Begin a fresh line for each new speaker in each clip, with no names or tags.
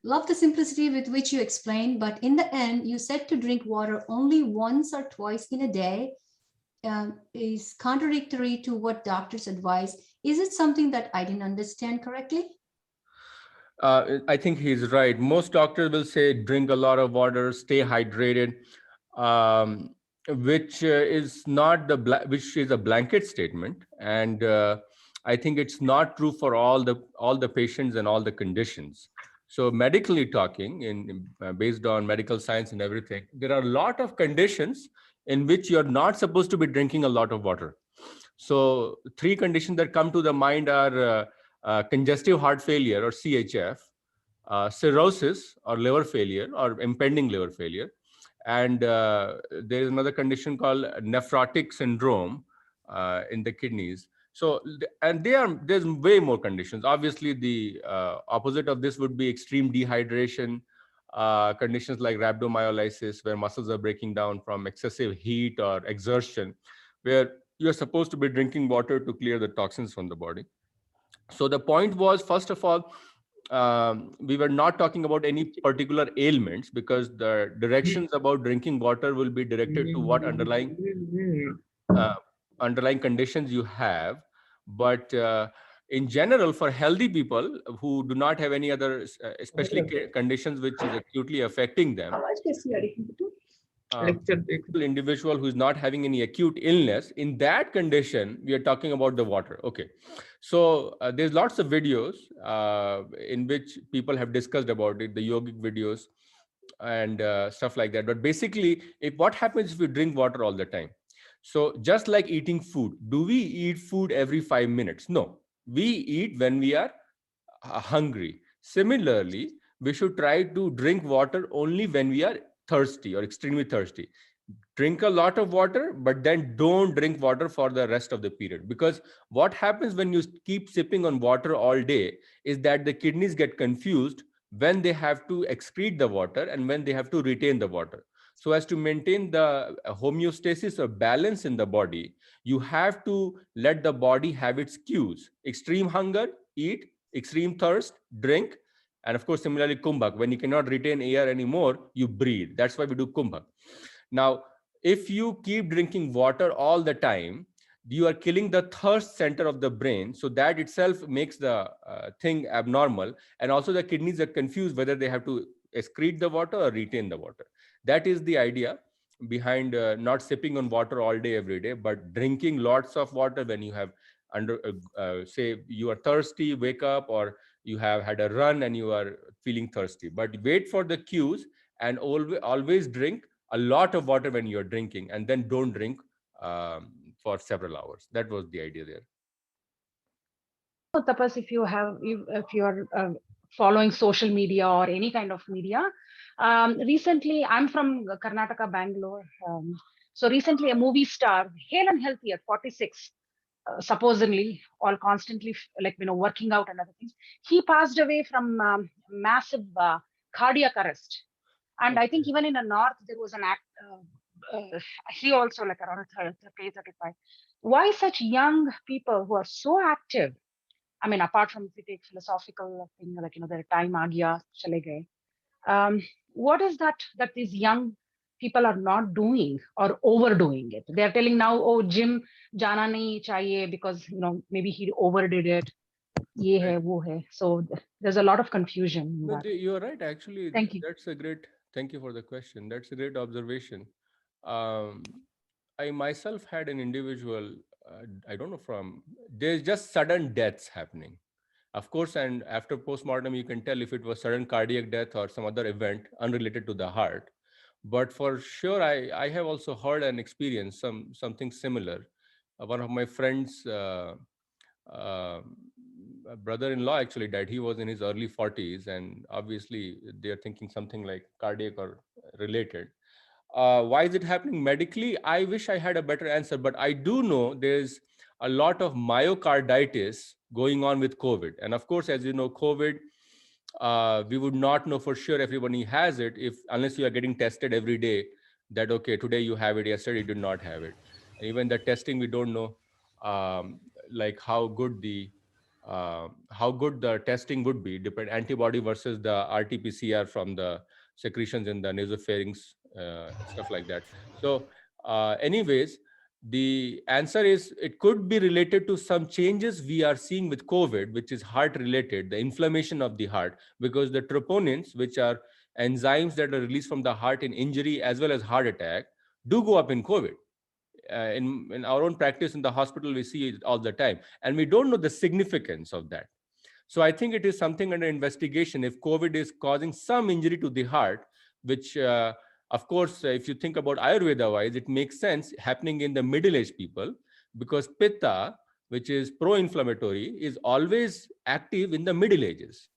Love the simplicity with which you explained, but in the end, you said to drink water only once or twice in a day is contradictory to what doctors advise. Is it something that I didn't understand correctly?
I think he's right. Most doctors will say drink a lot of water, stay hydrated, um, which is not which is a blanket statement, and I think it's not true for all the patients and all the conditions. So medically talking, based on medical science and everything, there are a lot of conditions in which you're not supposed to be drinking a lot of water. So three conditions that come to the mind are congestive heart failure or CHF, cirrhosis or liver failure or impending liver failure, and there is another condition called nephrotic syndrome in the kidneys. So, and there's way more conditions. Obviously, the opposite of this would be extreme dehydration, conditions like rhabdomyolysis, where muscles are breaking down from excessive heat or exertion, where you're supposed to be drinking water to clear the toxins from the body. So the point was, first of all, we were not talking about any particular ailments, because the directions about drinking water will be directed to what uh, underlying conditions you have. But in general, for healthy people who do not have any other, especially conditions which is acutely affecting them, individual who is not having any acute illness, in that condition we are talking about the water. Okay, so there's lots of videos in which people have discussed about it, the yogic videos and stuff like that. But basically, if what happens if we drink water all the time, so just like eating food, do we eat food every 5 minutes? No, we eat when we are hungry. Similarly, we should try to drink water only when we are thirsty or extremely thirsty. Drink a lot of water, but then don't drink water for the rest of the period, because what happens when you keep sipping on water all day is that the kidneys get confused when they have to excrete the water and when they have to retain the water. So as to maintain the homeostasis or balance in the body, you have to let the body have its cues: extreme hunger, eat; extreme thirst, drink; and of course similarly kumbhak, when you cannot retain air anymore, you breathe. That's why we do kumbhak. Now, if you keep drinking water all the time, you are killing the thirst center of the brain. So that itself makes the thing abnormal. And also the kidneys are confused whether they have to excrete the water or retain the water. That is the idea behind not sipping on water all day, every day, but drinking lots of water when you have say you are thirsty, wake up, or you have had a run and you are feeling thirsty. But wait for the cues and always drink a lot of water when you're drinking, and then don't drink for several hours. That was the idea there.
Tapas, if you are following social media or any kind of media, recently I'm from Karnataka, Bangalore. So recently, a movie star, hale and healthy at 46, supposedly all constantly like working out and other things, he passed away from massive cardiac arrest. And I think
Okay.
even in the north there was an act. He also like around 30, 35. Why such young people who are so active? I mean, apart from if we take philosophical thing, like their time agya chale gaye. What is that these young people are not doing or overdoing it? They are telling now, oh, gym jana nahi chahiye because maybe he overdid it. Ye
Right.
hai, wo hai. So there's a lot of confusion in
No,
that.
you're right. Actually,
Thank you.
that's a great. Thank you for the question. That's a great observation. Um, I myself had an individual. I don't know from. There's just sudden deaths happening. Of course, and after postmortem, you can tell if it was sudden cardiac death or some other event unrelated to the heart. But for sure, I have also heard and experienced something similar. One of my friends, uh, brother-in-law actually died. He was in his early 40s, and obviously they are thinking something like cardiac or related. Why is it happening medically? I wish I had a better answer, but I do know there's a lot of myocarditis going on with COVID. And of course, as you know, COVID, we would not know for sure everybody has it if unless you are getting tested every day that okay, today you have it, yesterday you did not have it. And even the testing, we don't know like how good the how good the testing would be, antibody versus the RT-PCR from the secretions in the nasopharynx, stuff like that. So anyways, the answer is it could be related to some changes we are seeing with COVID, which is heart related, the inflammation of the heart, because the troponins, which are enzymes that are released from the heart in injury as well as heart attack, do go up in COVID. In our own practice in the hospital, we see it all the time, and we don't know the significance of that. So I think it is something under investigation if COVID is causing some injury to the heart, which of course, if you think about Ayurveda wise, it makes sense happening in the middle-aged people, because Pitta, which is pro-inflammatory, is always active in the middle ages.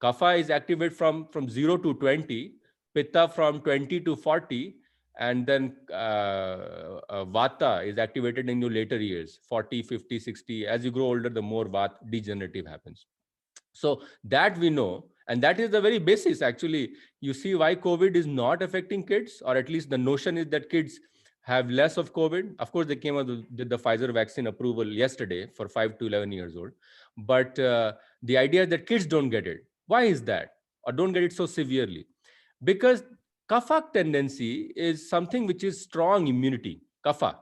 Kapha is activated from 0 to 20, Pitta from 20 to 40, and then Vata is activated in your later years, 40, 50, 60. As you grow older, the more Vata degenerative happens. So that we know, and that is the very basis. Actually, you see why COVID is not affecting kids, or at least the notion is that kids have less of COVID. Of course, they came out with the Pfizer vaccine approval yesterday for 5 to 11 years old. But the idea is that kids don't get it. Why is that? Or don't get it so severely? Because kapha tendency is something which is strong immunity. Kapha,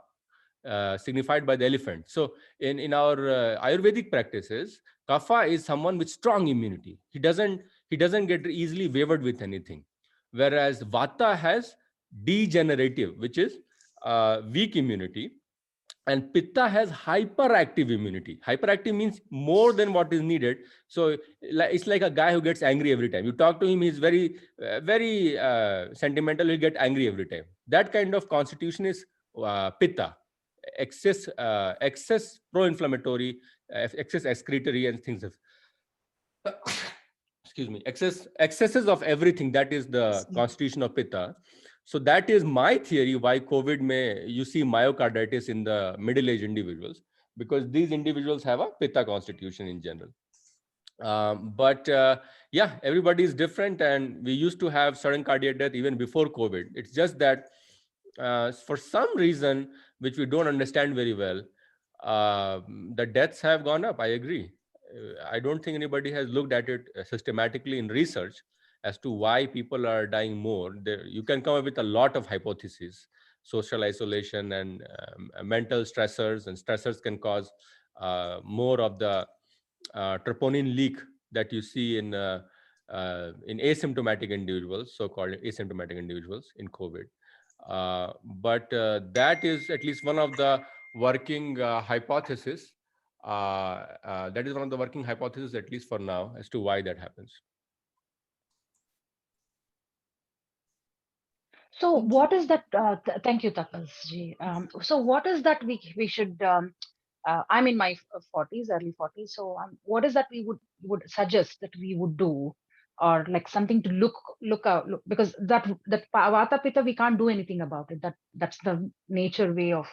signified by the elephant. So in our Ayurvedic practices, kapha is someone with strong immunity. He doesn't get easily wavered with anything. Whereas vata has degenerative, which is weak immunity. And pitta has hyperactive immunity. Hyperactive means more than what is needed. So it's like a guy who gets angry every time you talk to him. He's very sentimental. He'll get angry every time. That kind of constitution is pitta. Excess pro-inflammatory, excess excretory, and things of excuse me, excesses of everything. That is the constitution of pitta. So that is my theory why COVID may you see myocarditis in the middle-aged individuals, because these individuals have a pitta constitution in general. But yeah, everybody is different, and we used to have sudden cardiac death even before COVID. It's just that for some reason which we don't understand very well, the deaths have gone up. I agree. I don't think anybody has looked at it systematically in research as to why people are dying more. You can come up with a lot of hypotheses. Social isolation and mental stressors, and stressors can cause more of the troponin leak that you see in asymptomatic individuals, so-called asymptomatic individuals in COVID. But that is at least one of the working hypothesis. That is one of the working hypotheses, at least for now, as to why that happens.
So what is that? Thank you, Tapas-ji. So what is that we should? I'm in my 40s, early 40s. So what is that we would suggest that we would do, or like something to look out, because that Vata Pitta, we can't do anything about it. That's the nature way of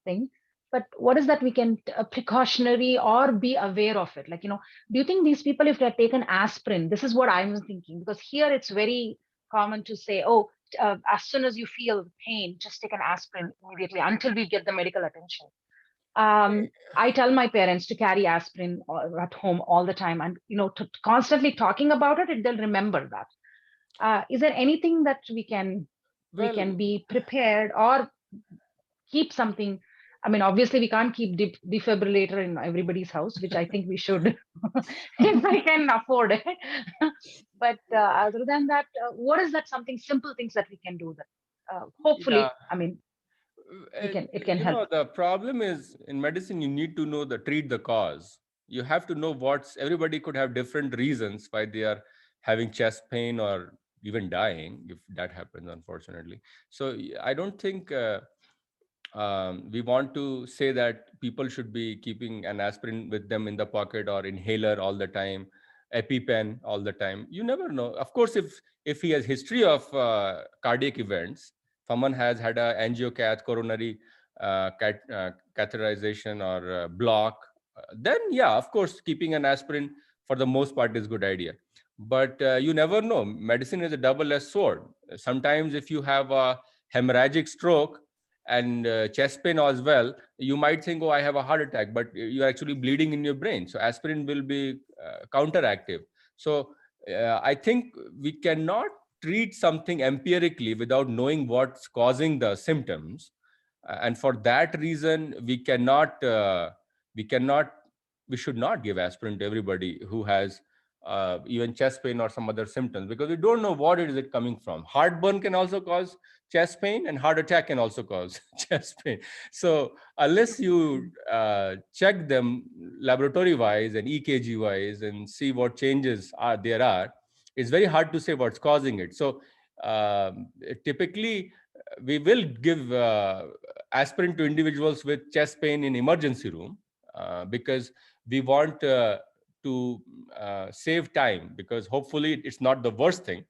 thing. But what is that we can precautionary or be aware of it? Like, do you think these people, if they have taken aspirin, this is what I'm thinking, because here it's very common to say, oh, as soon as you feel pain, just take an aspirin immediately until we get the medical attention. I tell my parents to carry aspirin at home all the time, and constantly talking about it, they'll remember that. Is there anything that we can be prepared or keep something? I mean, obviously we can't keep defibrillator in everybody's house, which I think we should if I can afford it. But other than that, what is that something simple things that we can do that hopefully, I mean, it can help.
The problem is in medicine, you need to treat the cause. You have to know everybody could have different reasons why they are having chest pain or even dying, if that happens, unfortunately. So I don't think we want to say that people should be keeping an aspirin with them in the pocket, or inhaler all the time, EpiPen all the time. You never know. Of course, if he has history of cardiac events, someone has had a angiocath, coronary catheterization or block, then yeah, of course, keeping an aspirin for the most part is a good idea. But you never know. Medicine is a double-edged sword. Sometimes if you have a hemorrhagic stroke and chest pain as well, you might think, oh, I have a heart attack, but you're actually bleeding in your brain. So aspirin will be counteractive. So I think we cannot treat something empirically without knowing what's causing the symptoms. And for that reason, we cannot, we should not give aspirin to everybody who has even chest pain or some other symptoms, because we don't know what it is it coming from. Heartburn can also cause chest pain, and heart attack can also cause chest pain. So unless you check them laboratory wise and EKG wise and see what changes there are, it's very hard to say what's causing it. So typically we will give aspirin to individuals with chest pain in emergency room, because we want to save time, because hopefully it's not the worst thing.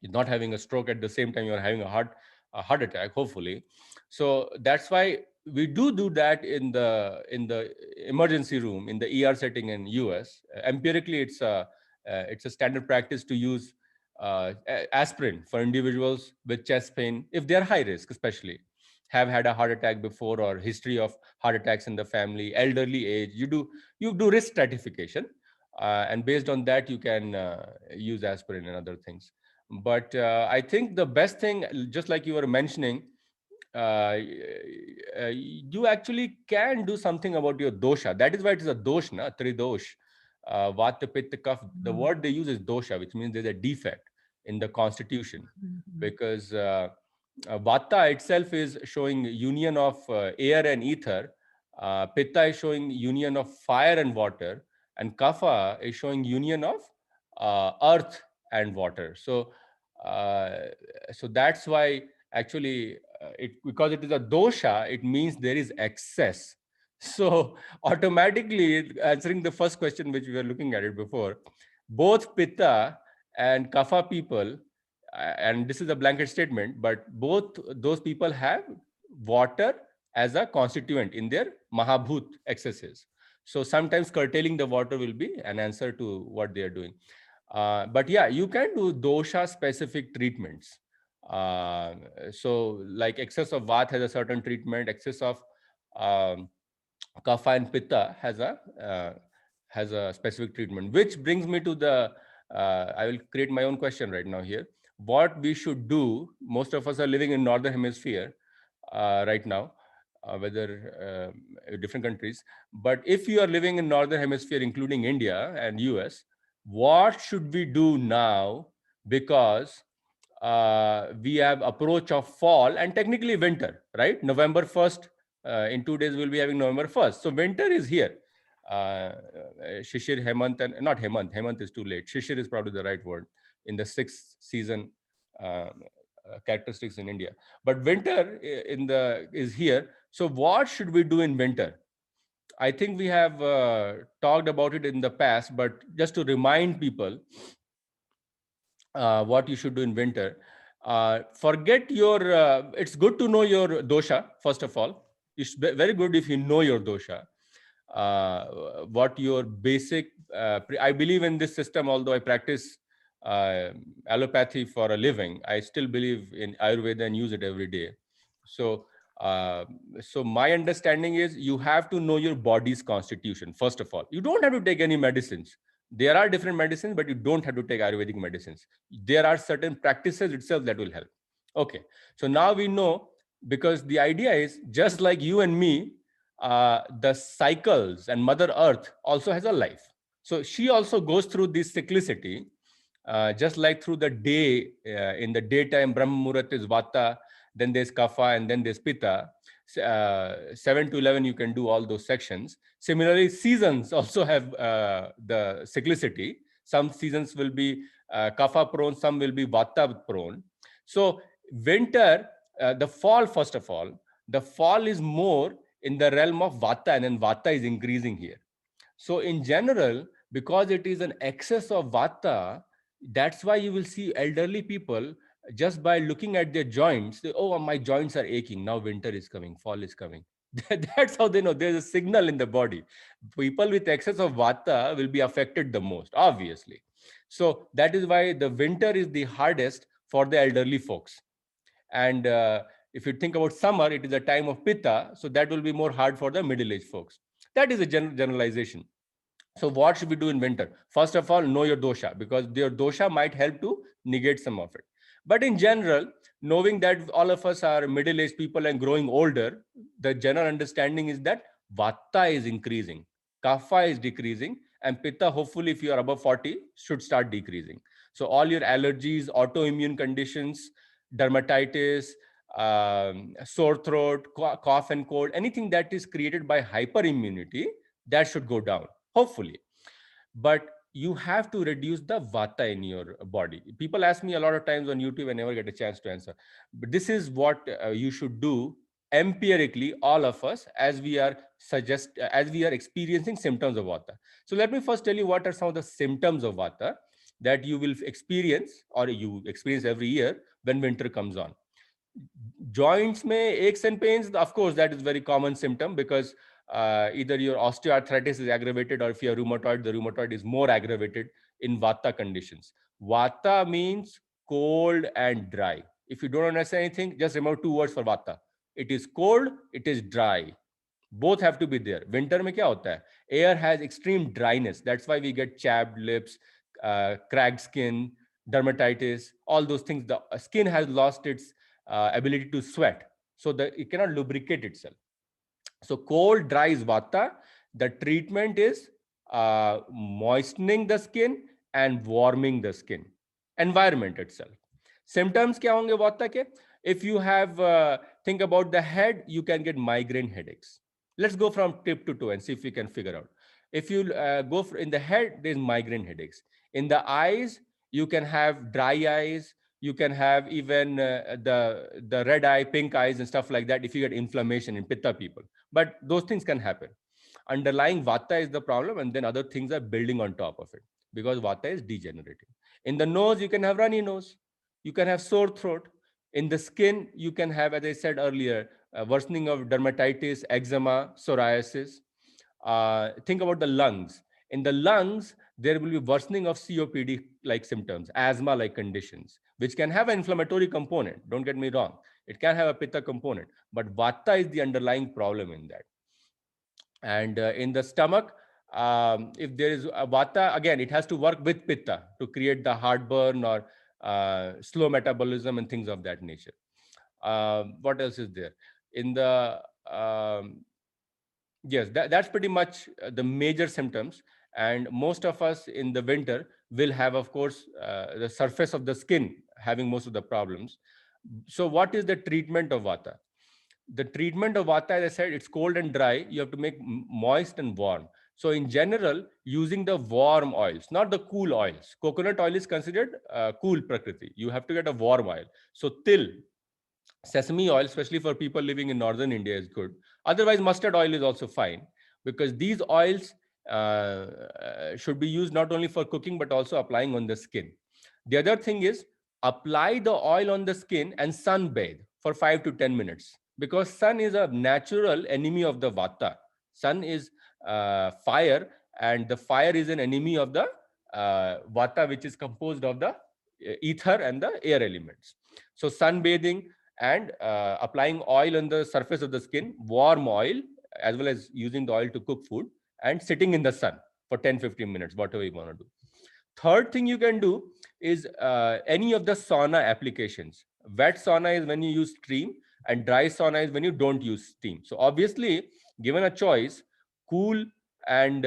You're not having a stroke at the same time you're having a heart attack, hopefully. So that's why we do that in the emergency room, in the ER setting in US. Empirically, it's a standard practice to use aspirin for individuals with chest pain if they're high risk, especially have had a heart attack before, or history of heart attacks in the family, elderly age. You do risk stratification, and based on that you can use aspirin and other things. But I think the best thing, just like you were mentioning, you actually can do something about your dosha. That is why it is a dosh, na, tridosh. Vata, Pitta, Kapha. The word they use is dosha, which means there's a defect in the constitution, because Vata itself is showing union of air and ether. Pitta is showing union of fire and water, and Kapha is showing union of earth and water. So that's why actually because it is a dosha, it means there is excess. So automatically, answering the first question which we were looking at it before, both Pitta and Kapha people, and this is a blanket statement, but both those people have water as a constituent in their Mahabhut excesses. So sometimes curtailing the water will be an answer to what they are doing. But yeah, you can do dosha specific treatments. So like excess of Vata has a certain treatment, excess of Kapha and Pitta has a specific treatment, which brings me to the, I will create my own question right now here. What we should do, most of us are living in Northern Hemisphere right now, whether different countries, but if you are living in Northern Hemisphere, including India and US, what should we do now? Because we have approach of fall and technically winter, right? November 1st, in 2 days we'll be having November 1st. So winter is here. Shishir, Hemant, and not Hemant is too late. Shishir is probably the right word in the sixth season characteristics in India. But winter is here. So what should we do in winter? I think we have talked about it in the past, but just to remind people what you should do in winter. Forget your, it's good to know your dosha, first of all. It's very good if you know your dosha. What your basic, I believe in this system, although I practice allopathy for a living, I still believe in Ayurveda and use it every day. So my understanding is you have to know your body's constitution, first of all. You don't have to take any medicines. There are different medicines, but you don't have to take Ayurvedic medicines. There are certain practices itself that will help. Okay, so now we know, because the idea is just like you and me, the cycles, and Mother Earth also has a life. So she also goes through this cyclicity, just like through the day. In the daytime, Brahma Muhurat is Vata, then there's Kapha, and then there's Pitta. 7 to 11, you can do all those sections. Similarly, seasons also have the cyclicity. Some seasons will be Kapha prone, some will be Vata prone. So winter, the fall, first of all, the fall is more in the realm of Vata, and then Vata is increasing here. So in general, because it is an excess of Vata, that's why you will see elderly people, just by looking at their joints, they, oh, my joints are aching. Now winter is coming, fall is coming. That's how they know there's a signal in the body. People with excess of Vata will be affected the most, obviously. So that is why the winter is the hardest for the elderly folks. And If you think about summer, it is a time of pitta, so that will be more hard for the middle-aged folks. That is a generalization. So what should we do in winter? First of all, know your dosha, because your dosha might help to negate some of it. But in general, knowing that all of us are middle-aged people and growing older, the general understanding is that vata is increasing, kapha is decreasing, and pitta, hopefully, if you are above 40, should start decreasing. So all your allergies, autoimmune conditions, dermatitis, sore throat, cough and cold, anything that is created by hyperimmunity, that should go down, hopefully. But you have to reduce the vata in your body. People ask me a lot of times on YouTube, I never get a chance to answer. But this is what you should do empirically, all of us, as we are experiencing symptoms of vata. So let me first tell you what are some of the symptoms of vata that you will experience, or you experience every year when winter comes on. Joints may aches and pains, of course, that is very common symptom, because either your osteoarthritis is aggravated, or if you are rheumatoid, the rheumatoid is more aggravated in vata conditions. Vata means cold and dry. If you don't understand anything, just remember two words for vata. It is cold, it is dry. Both have to be there. Winter mein kya hota hai? Air has extreme dryness. That's why we get chapped lips, cracked skin, dermatitis, all those things. The skin has lost its ability to sweat, so that it cannot lubricate itself. So cold, dry is vata. The treatment is moistening the skin and warming the skin. Environment itself. Symptoms kya honge vata ke? If you have, think about the head, you can get migraine headaches. Let's go from tip to toe and see if we can figure out. If you go in the head, there's migraine headaches. In the eyes, you can have dry eyes. You can have even the red eye, pink eyes and stuff like that if you get inflammation in pitta people. But those things can happen. Underlying vata is the problem, and then other things are building on top of it, because vata is degenerating. In the nose, you can have runny nose. You can have sore throat. In the skin, you can have, as I said earlier, worsening of dermatitis, eczema, psoriasis. Think about the lungs. In the lungs, there will be worsening of COPD-like symptoms, asthma-like conditions, which can have an inflammatory component. Don't get me wrong. It can have a pitta component, but vata is the underlying problem in that. And in the stomach, if there is a vata, again, it has to work with pitta to create the heartburn or slow metabolism and things of that nature. What else is there? In the, yes, that's pretty much the major symptoms. And most of us in the winter will have, of course, the surface of the skin having most of the problems. So what is the treatment of vata? The treatment of vata, as I said, it's cold and dry. You have to make moist and warm. So in general, using the warm oils, not the cool oils. Coconut oil is considered cool prakriti. You have to get a warm oil. So til, sesame oil, especially for people living in northern India, is good. Otherwise, mustard oil is also fine, because these oils should be used not only for cooking, but also applying on the skin. The other thing is, apply the oil on the skin and sunbathe for 5 to 10 minutes, because sun is a natural enemy of the vata. Sun is fire, and the fire is an enemy of the vata, which is composed of the ether and the air elements. So sunbathing and applying oil on the surface of the skin, warm oil, as well as using the oil to cook food, and sitting in the sun for 10-15 minutes, whatever you want to do. Third thing you can do is any of the sauna applications. Wet sauna is when you use steam, and dry sauna is when you don't use steam. So obviously, given a choice, cool and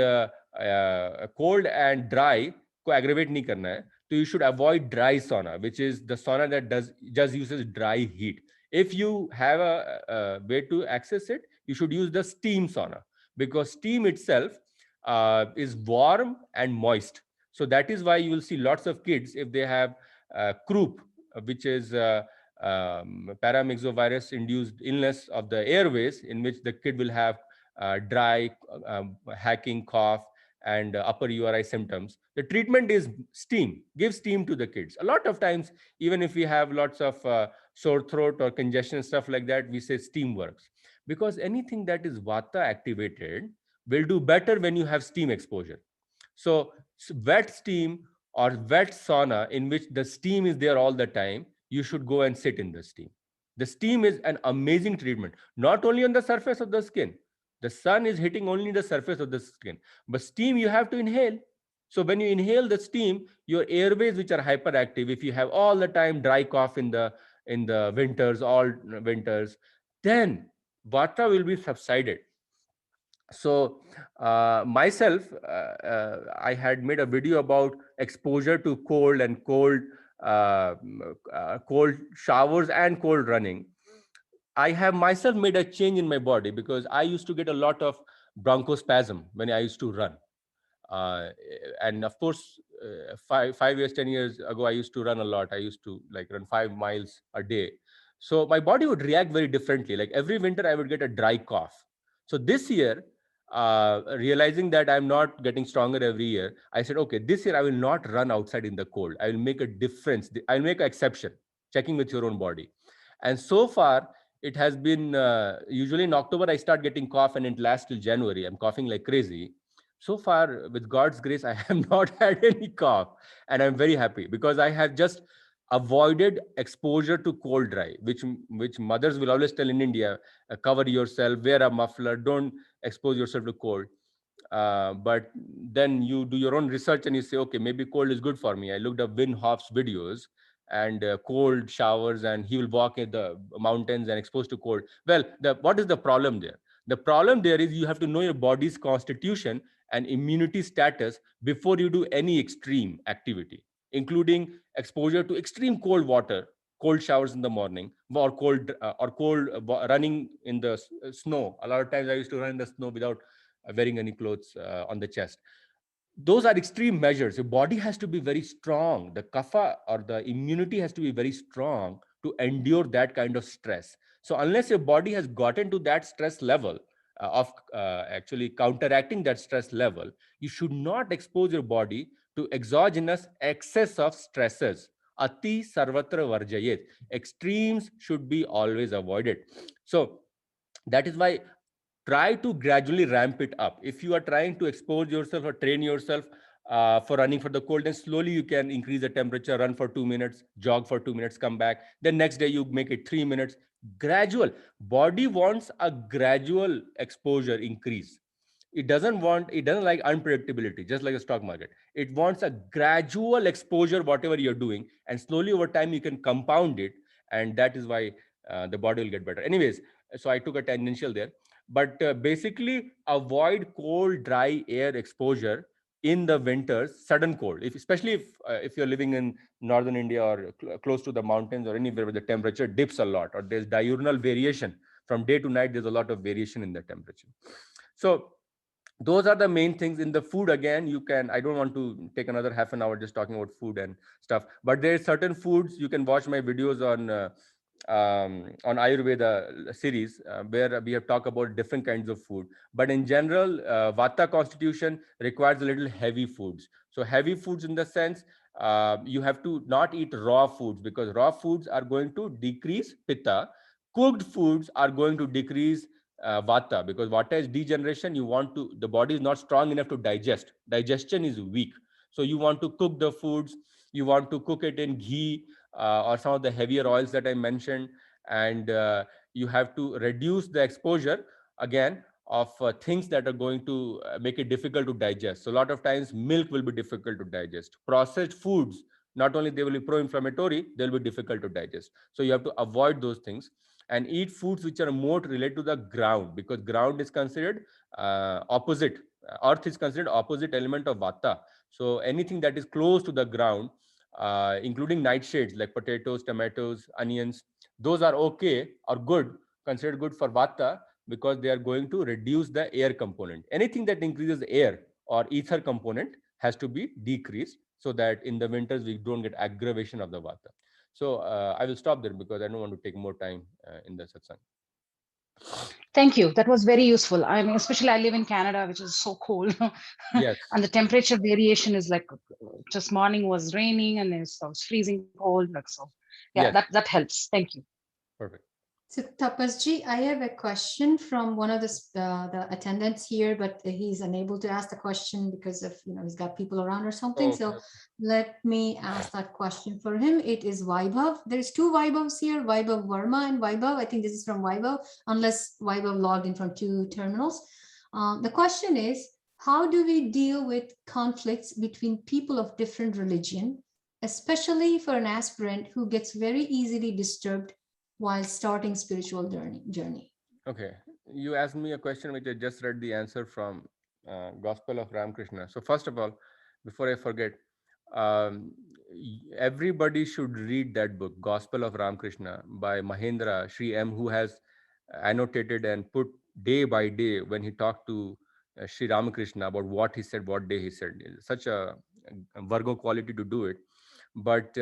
cold and dry ko aggravate nahi karna hai. So you should avoid dry sauna, which is the sauna that just uses dry heat. If you have a way to access it, you should use the steam sauna, because steam itself is warm and moist. So that is why you will see lots of kids, if they have croup, which is paramyxovirus induced illness of the airways, in which the kid will have dry, hacking cough, and upper URI symptoms. The treatment is steam. Give steam to the kids. A lot of times, even if we have lots of sore throat or congestion, stuff like that, we say steam works. Because anything that is vata activated will do better when you have steam exposure. So wet steam or wet sauna, in which the steam is there all the time, you should go and sit in the steam. The steam is an amazing treatment, not only on the surface of the skin. The sun is hitting only the surface of the skin, but steam you have to inhale. So when you inhale the steam, your airways, which are hyperactive, if you have all the time dry cough in the winters, all winters, then vata will be subsided. So myself, I had made a video about exposure to cold and cold showers and cold running. I have myself made a change in my body because I used to get a lot of bronchospasm when I used to run. And of course, 5 years, 10 years ago, I used to run a lot. I used to like run 5 miles a day. So my body would react very differently. Like every winter, I would get a dry cough. So this year, realizing that I'm not getting stronger every year, I said, okay, this year I will not run outside in the cold. I will make a difference. I'll make an exception, checking with your own body. And so far, it has been usually in October, I start getting cough and it lasts till January. I'm coughing like crazy. So far, with God's grace, I have not had any cough, and I'm very happy because I have just avoided exposure to cold dry, which mothers will always tell in India: cover yourself, wear a muffler, don't expose yourself to cold. But then you do your own research and you say, okay, maybe cold is good for me. I looked up Wim Hof's videos and cold showers, and he will walk in the mountains and exposed to cold. Well, what is the problem there? The problem there is you have to know your body's constitution and immunity status before you do any extreme activity, including exposure to extreme cold water, cold showers in the morning, or cold running in the snow. A lot of times I used to run in the snow without wearing any clothes on the chest. Those are extreme measures. Your body has to be very strong. The kapha or the immunity has to be very strong to endure that kind of stress. So unless your body has gotten to that stress level of actually counteracting that stress level, you should not expose your body to exogenous excess of stresses. Ati sarvatra varjayet. Extremes should be always avoided. So that is why try to gradually ramp it up. If you are trying to expose yourself or train yourself for running for the cold, then slowly you can increase the temperature, run for 2 minutes, jog for 2 minutes, come back. Then next day you make it 3 minutes. Gradual. Body wants a gradual exposure increase. It doesn't like unpredictability, just like a stock market. It wants a gradual exposure, whatever you're doing, and slowly over time you can compound it, and that is why the body will get better. Anyways, so I took a tangential there, but basically avoid cold dry air exposure in the winters, sudden cold, especially if you're living in northern India or close to the mountains or anywhere where the temperature dips a lot or there's diurnal variation from day to night. There's a lot of variation in the temperature. So those are the main things. In the food, again, you can, I don't want to take another half an hour just talking about food and stuff, but there's certain foods. You can watch my videos on Ayurveda series where we have talked about different kinds of food. But in general, Vata constitution requires a little heavy foods. So heavy foods in the sense, you have to not eat raw foods because raw foods are going to decrease Pitta. Cooked foods are going to decrease Vata, because Vata is degeneration. The body is not strong enough to digest. Digestion is weak. So you want to cook the foods, you want to cook it in ghee, or some of the heavier oils that I mentioned, and you have to reduce the exposure again of things that are going to make it difficult to digest. So a lot of times milk will be difficult to digest. Processed foods, not only they will be pro-inflammatory, they'll be difficult to digest. So you have to avoid those things and eat foods which are more related to the ground, because ground is considered opposite. Earth is considered opposite element of Vata. So anything that is close to the ground, including nightshades like potatoes, tomatoes, onions, those are okay or good, considered good for Vata, because they are going to reduce the air component. Anything that increases air or ether component has to be decreased, so that in the winters we don't get aggravation of the Vata. So I will stop there because I don't want to take more time in the satsang.
Thank you. That was very useful. I mean, especially I live in Canada, which is so cold.
Yes.
And the temperature variation is like, just morning was raining and it was freezing cold. Like, so yeah,
Yes.
that helps. Thank you.
Perfect.
So Tapasji, I have a question from one of the attendants here, but he's unable to ask the question because of, he's got people around or something.
Okay.
So let me ask that question for him. It is Vaibhav. There's two Vaibhavs here, Vaibhav Verma and Vaibhav. I think this is from Vaibhav, unless Vaibhav logged in from two terminals. The question is, how do we deal with conflicts between people of different religion, especially for an aspirant who gets very easily disturbed while starting spiritual journey?
Okay. You asked me a question which I just read the answer from Gospel of Ramakrishna. So first of all, before I forget, everybody should read that book, Gospel of Ramakrishna by Mahendra Sri M, who has annotated and put day by day when he talked to Sri Ramakrishna about what he said, what day he said. It's such a Virgo quality to do it. But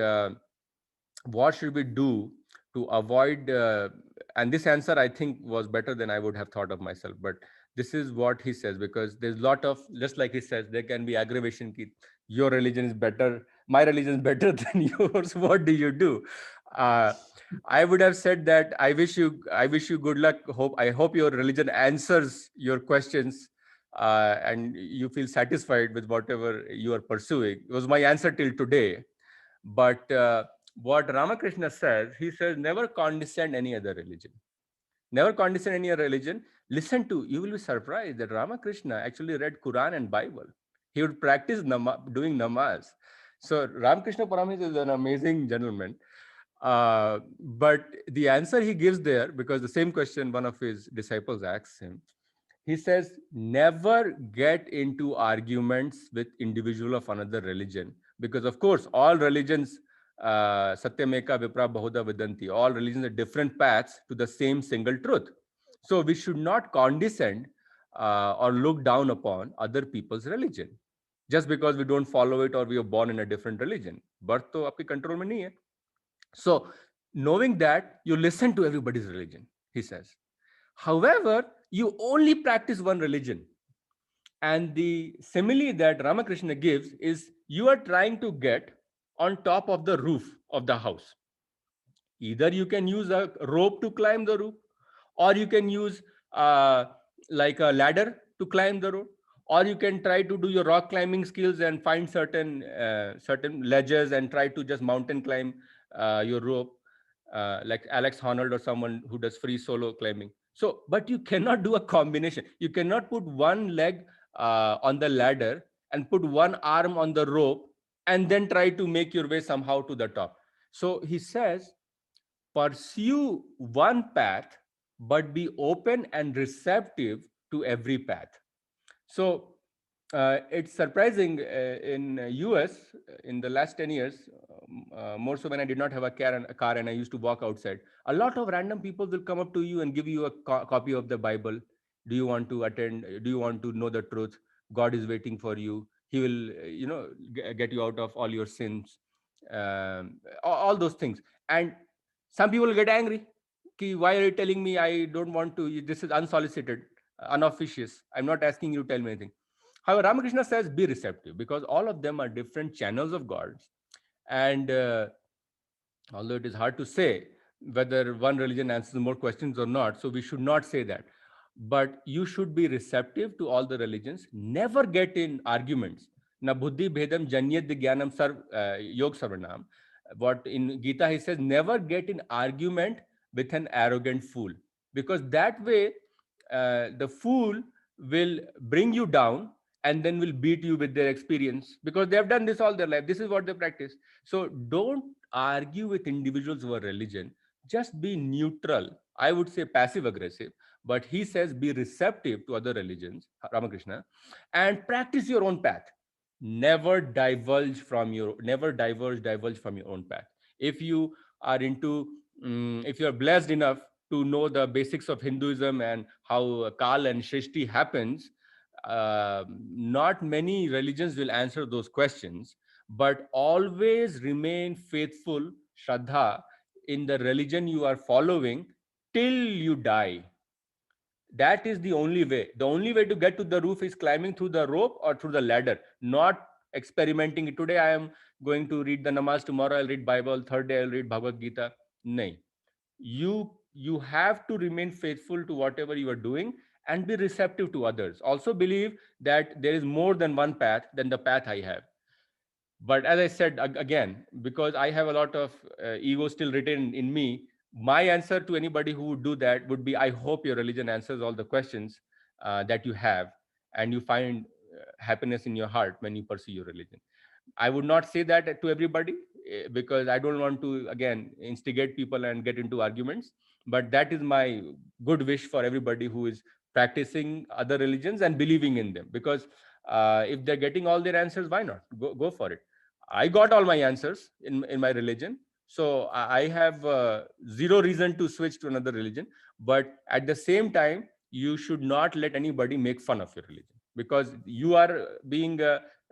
what should we do to avoid and this answer I think was better than I would have thought of myself, but this is what he says, because there's a lot of, just like he says, there can be aggravation ki, your religion is better, my religion is better than yours, what do you do? uh, I would have said that I wish you good luck, I hope your religion answers your questions, and you feel satisfied with whatever you are pursuing. It was my answer till today. But what Ramakrishna says, he says, never condescend any other religion. Never condescend any other religion. Listen to, you will be surprised that Ramakrishna actually read Quran and Bible. He would practice doing namaz. So Ramakrishna Paramahansa is an amazing gentleman. But the answer he gives there, because the same question one of his disciples asks him, he says, never get into arguments with individual of another religion, because of course all religions, satyameka vipra bahuda vidanti, all religions are different paths to the same single truth. So we should not condescend or look down upon other people's religion just because we don't follow it or we are born in a different religion. Birth to आपके control में नहीं है. So knowing that, you listen to everybody's religion, he says. However, you only practice one religion. And the simile that Ramakrishna gives is, you are trying to get on top of the roof of the house. Either you can use a rope to climb the roof, or you can use like a ladder to climb the roof, or you can try to do your rock climbing skills and find certain ledges and try to just mountain climb your rope, like Alex Honnold or someone who does free solo climbing. So, but you cannot do a combination. You cannot put one leg on the ladder and put one arm on the rope and then try to make your way somehow to the top. So he says, pursue one path, but be open and receptive to every path. So it's surprising in US in the last 10 years, more so when I did not have a car and I used to walk outside, a lot of random people will come up to you and give you a copy of the Bible. Do you want to attend? Do you want to know the truth? God is waiting for you. He will, get you out of all your sins, all those things. And some people get angry. Ki, why are you telling me? I don't want to. This is unsolicited, unofficious. I'm not asking you to tell me anything. However, Ramakrishna says, be receptive, because all of them are different channels of gods. And although it is hard to say whether one religion answers more questions or not, so we should not say that. But you should be receptive to all the religions. Never get in arguments. Na buddhi bhedam janyad jnanam yog sarvanam. What in Gita he says, never get in argument with an arrogant fool, because that way the fool will bring you down and then will beat you with their experience, because they have done this all their life. This is what they practice. So don't argue with individuals who are religion. Just be neutral. I would say passive aggressive, but he says be receptive to other religions, Ramakrishna, and practice your own path. Never diverge from your own path. If you are into, if you are blessed enough to know the basics of Hinduism and how Kal and Shrishti happens, not many religions will answer those questions, but always remain faithful, Shraddha, in the religion you are following till you die. That is the only way. The only way to get to the roof is climbing through the rope or through the ladder, not experimenting. Today I am going to read the namaz, tomorrow I'll read Bible, third day I'll read Bhagavad Gita. No. You you have to remain faithful to whatever you are doing and be receptive to others. Also believe that there is more than one path than the path I have. But as I said again, because I have a lot of ego still written in me, my answer to anybody who would do that would be, I hope your religion answers all the questions that you have, and you find happiness in your heart when you pursue your religion. I would not say that to everybody, because I don't want to, again, instigate people and get into arguments. But that is my good wish for everybody who is practicing other religions and believing in them. Because if they're getting all their answers, why not? Go for it. I got all my answers in my religion. So I have zero reason to switch to another religion. But at the same time, you should not let anybody make fun of your religion, because you are being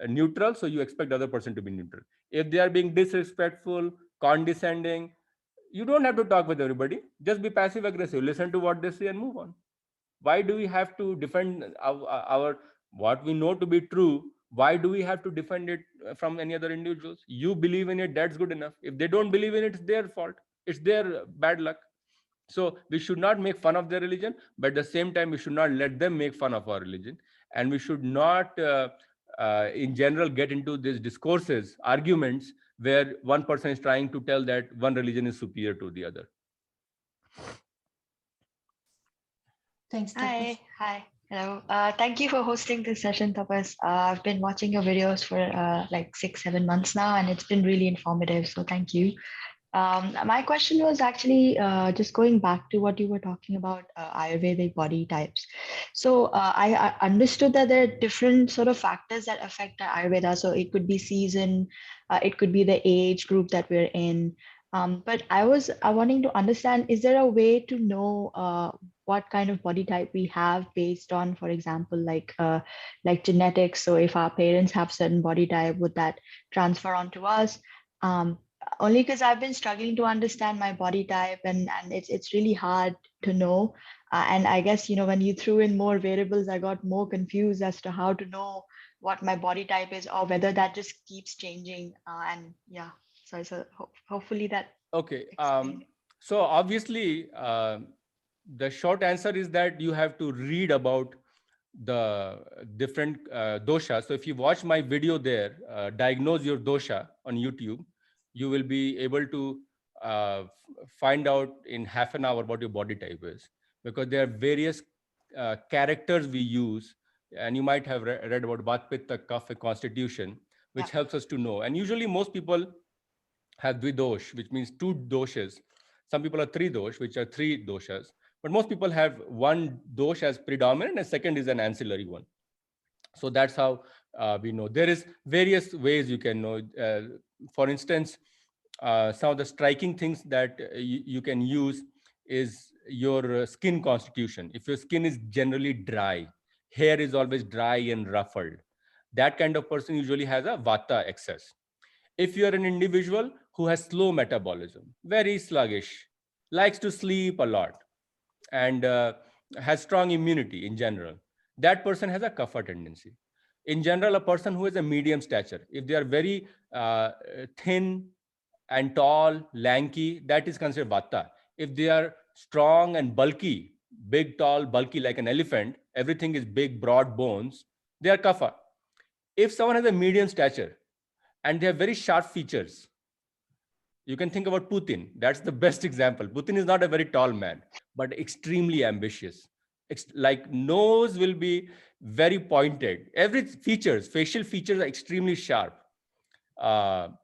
neutral, so you expect the other person to be neutral. If they are being disrespectful, condescending, you don't have to talk with everybody. Just be passive aggressive, listen to what they say and move on. Why do we have to defend our what we know to be true? Why do we have to defend it from any other individuals? You believe in it, that's good enough. If they don't believe in it, it's their fault, it's their bad luck. So we should not make fun of their religion, but at the same time, we should not let them make fun of our religion. And we should not, in general, get into these discourses, arguments, where one person is trying to tell that one religion is superior to the other.
Thanks, Tapas.
Hi. Hello. Thank you for hosting this session, Tapas. I've been watching your videos for like 6-7 months now, and it's been really informative. So thank you. My question was actually just going back to what you were talking about, Ayurvedic body types. So I understood that there are different sort of factors that affect the Ayurveda. So it could be season, it could be the age group that we're in. But I was wanting to understand, is there a way to know what kind of body type we have based on, for example, like genetics? So if our parents have certain body type, would that transfer onto us? Only because I've been struggling to understand my body type, and it's really hard to know. And I guess, when you threw in more variables, I got more confused as to how to know what my body type is, or whether that just keeps changing. And yeah, so hopefully that.
Okay. So obviously, the short answer is that you have to read about the different doshas. So if you watch my video there, diagnose your dosha on YouTube, you will be able to find out in half an hour what your body type is, because there are various characters we use, and you might have read about Vata, Pitta, Kapha constitution, which helps us to know. And usually most people have dvidosh, which means two doshas. Some people are three dosh, which are three doshas, but most people have one dosh as predominant and second is an ancillary one. So that's how we know. There is various ways you can know. For instance, some of the striking things that you can use is your skin constitution. If your skin is generally dry, hair is always dry and ruffled, that kind of person usually has a vata excess. If you're an individual who has slow metabolism, very sluggish, likes to sleep a lot, and has strong immunity in general, that person has a kapha tendency. In general, a person who has a medium stature, if they are very thin and tall, lanky, that is considered vata. If they are strong and bulky, big, tall, bulky like an elephant, everything is big, broad bones, they are kapha. If someone has a medium stature and they have very sharp features, you can think about Putin. That's the best example. Putin is not a very tall man, but extremely ambitious. Like nose will be very pointed. Every features, facial features are extremely sharp. And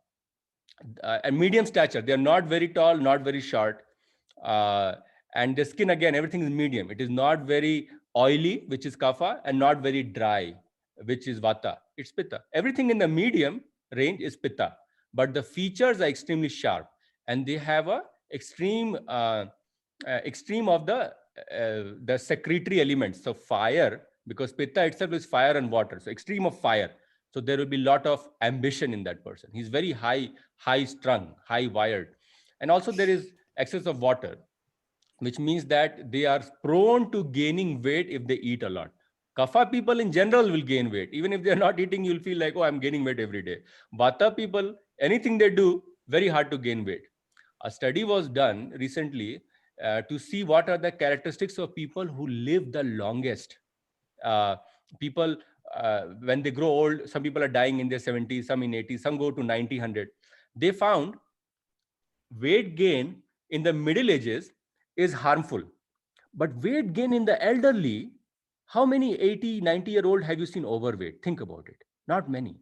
medium stature. They are not very tall, not very short. And the skin, again, everything is medium. It is not very oily, which is kapha, and not very dry, which is vata. It's pitta. Everything in the medium range is pitta, but the features are extremely sharp, and they have a extreme of the secretory elements. So fire, because pitta itself is fire and water, so extreme of fire. So there will be a lot of ambition in that person. He's very high strung, high wired. And also there is excess of water, which means that they are prone to gaining weight if they eat a lot. Kapha people in general will gain weight. Even if they're not eating, you'll feel like, oh, I'm gaining weight every day. Vata people, anything they do, very hard to gain weight. A study was done recently to see what are the characteristics of people who live the longest. People, when they grow old, some people are dying in their 70s, some in 80s, some go to 90, 100. They found weight gain in the middle ages is harmful. But weight gain in the elderly, how many 80, 90-year-old have you seen overweight? Think about it. Not many.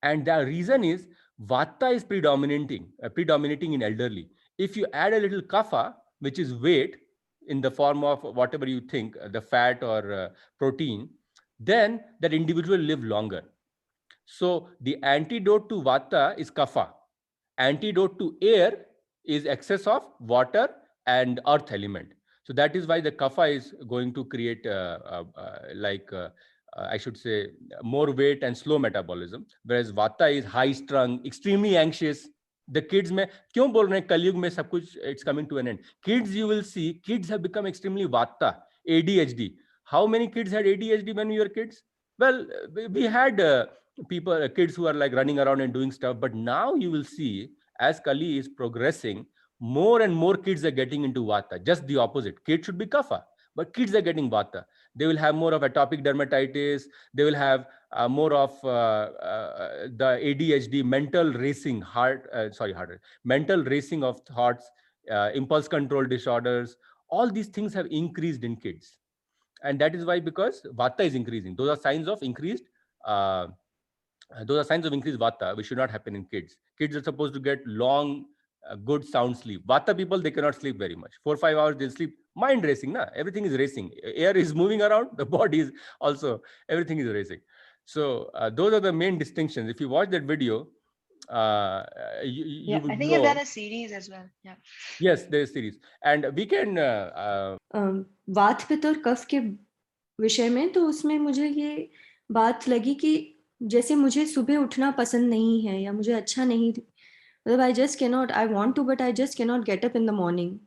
And the reason is Vata is predominating in elderly. If you add a little Kapha, which is weight in the form of whatever you think, the fat or protein, then that individual will live longer. So the antidote to Vata is Kapha. Antidote to air is excess of water and earth element. So that is why the Kapha is going to create I should say more weight and slow metabolism, whereas Vata is high strung, extremely anxious. The kids में क्यों बोल रहे हैं कलयुग में सब कुछ it's coming to an end. Kids, you will see, kids have become extremely Vata, ADHD. How many kids had ADHD when we were kids? Well, we had kids who are like running around and doing stuff, but now you will see as Kali is progressing, more and more kids are getting into Vata. Just the opposite. Kids should be Kapha, but kids are getting Vata. They will have more of atopic dermatitis. They will have more of the ADHD, mental racing, mental racing of thoughts, impulse control disorders. All these things have increased in kids. And that is why, because Vata is increasing. Those are signs of increased Vata, which should not happen in kids. Kids are supposed to get long, good sound sleep. Vata people, they cannot sleep very much. 4 or 5 hours, they'll sleep. Mind racing, na? Everything is racing. Air is moving around. The body is also, everything is racing. So those are the main distinctions. If you watch that video, you would
I think
know.
you've done a series as well. Yeah.
Yes, there is series. And we can...
वात पित्त और कफ के विषय में तो उसमें मुझे ये बात लगी कि जैसे मुझे सुबह उठना पसंद नहीं है या मुझे अच्छा नहीं, मतलब I just cannot, I want to, but I just cannot get up in the morning.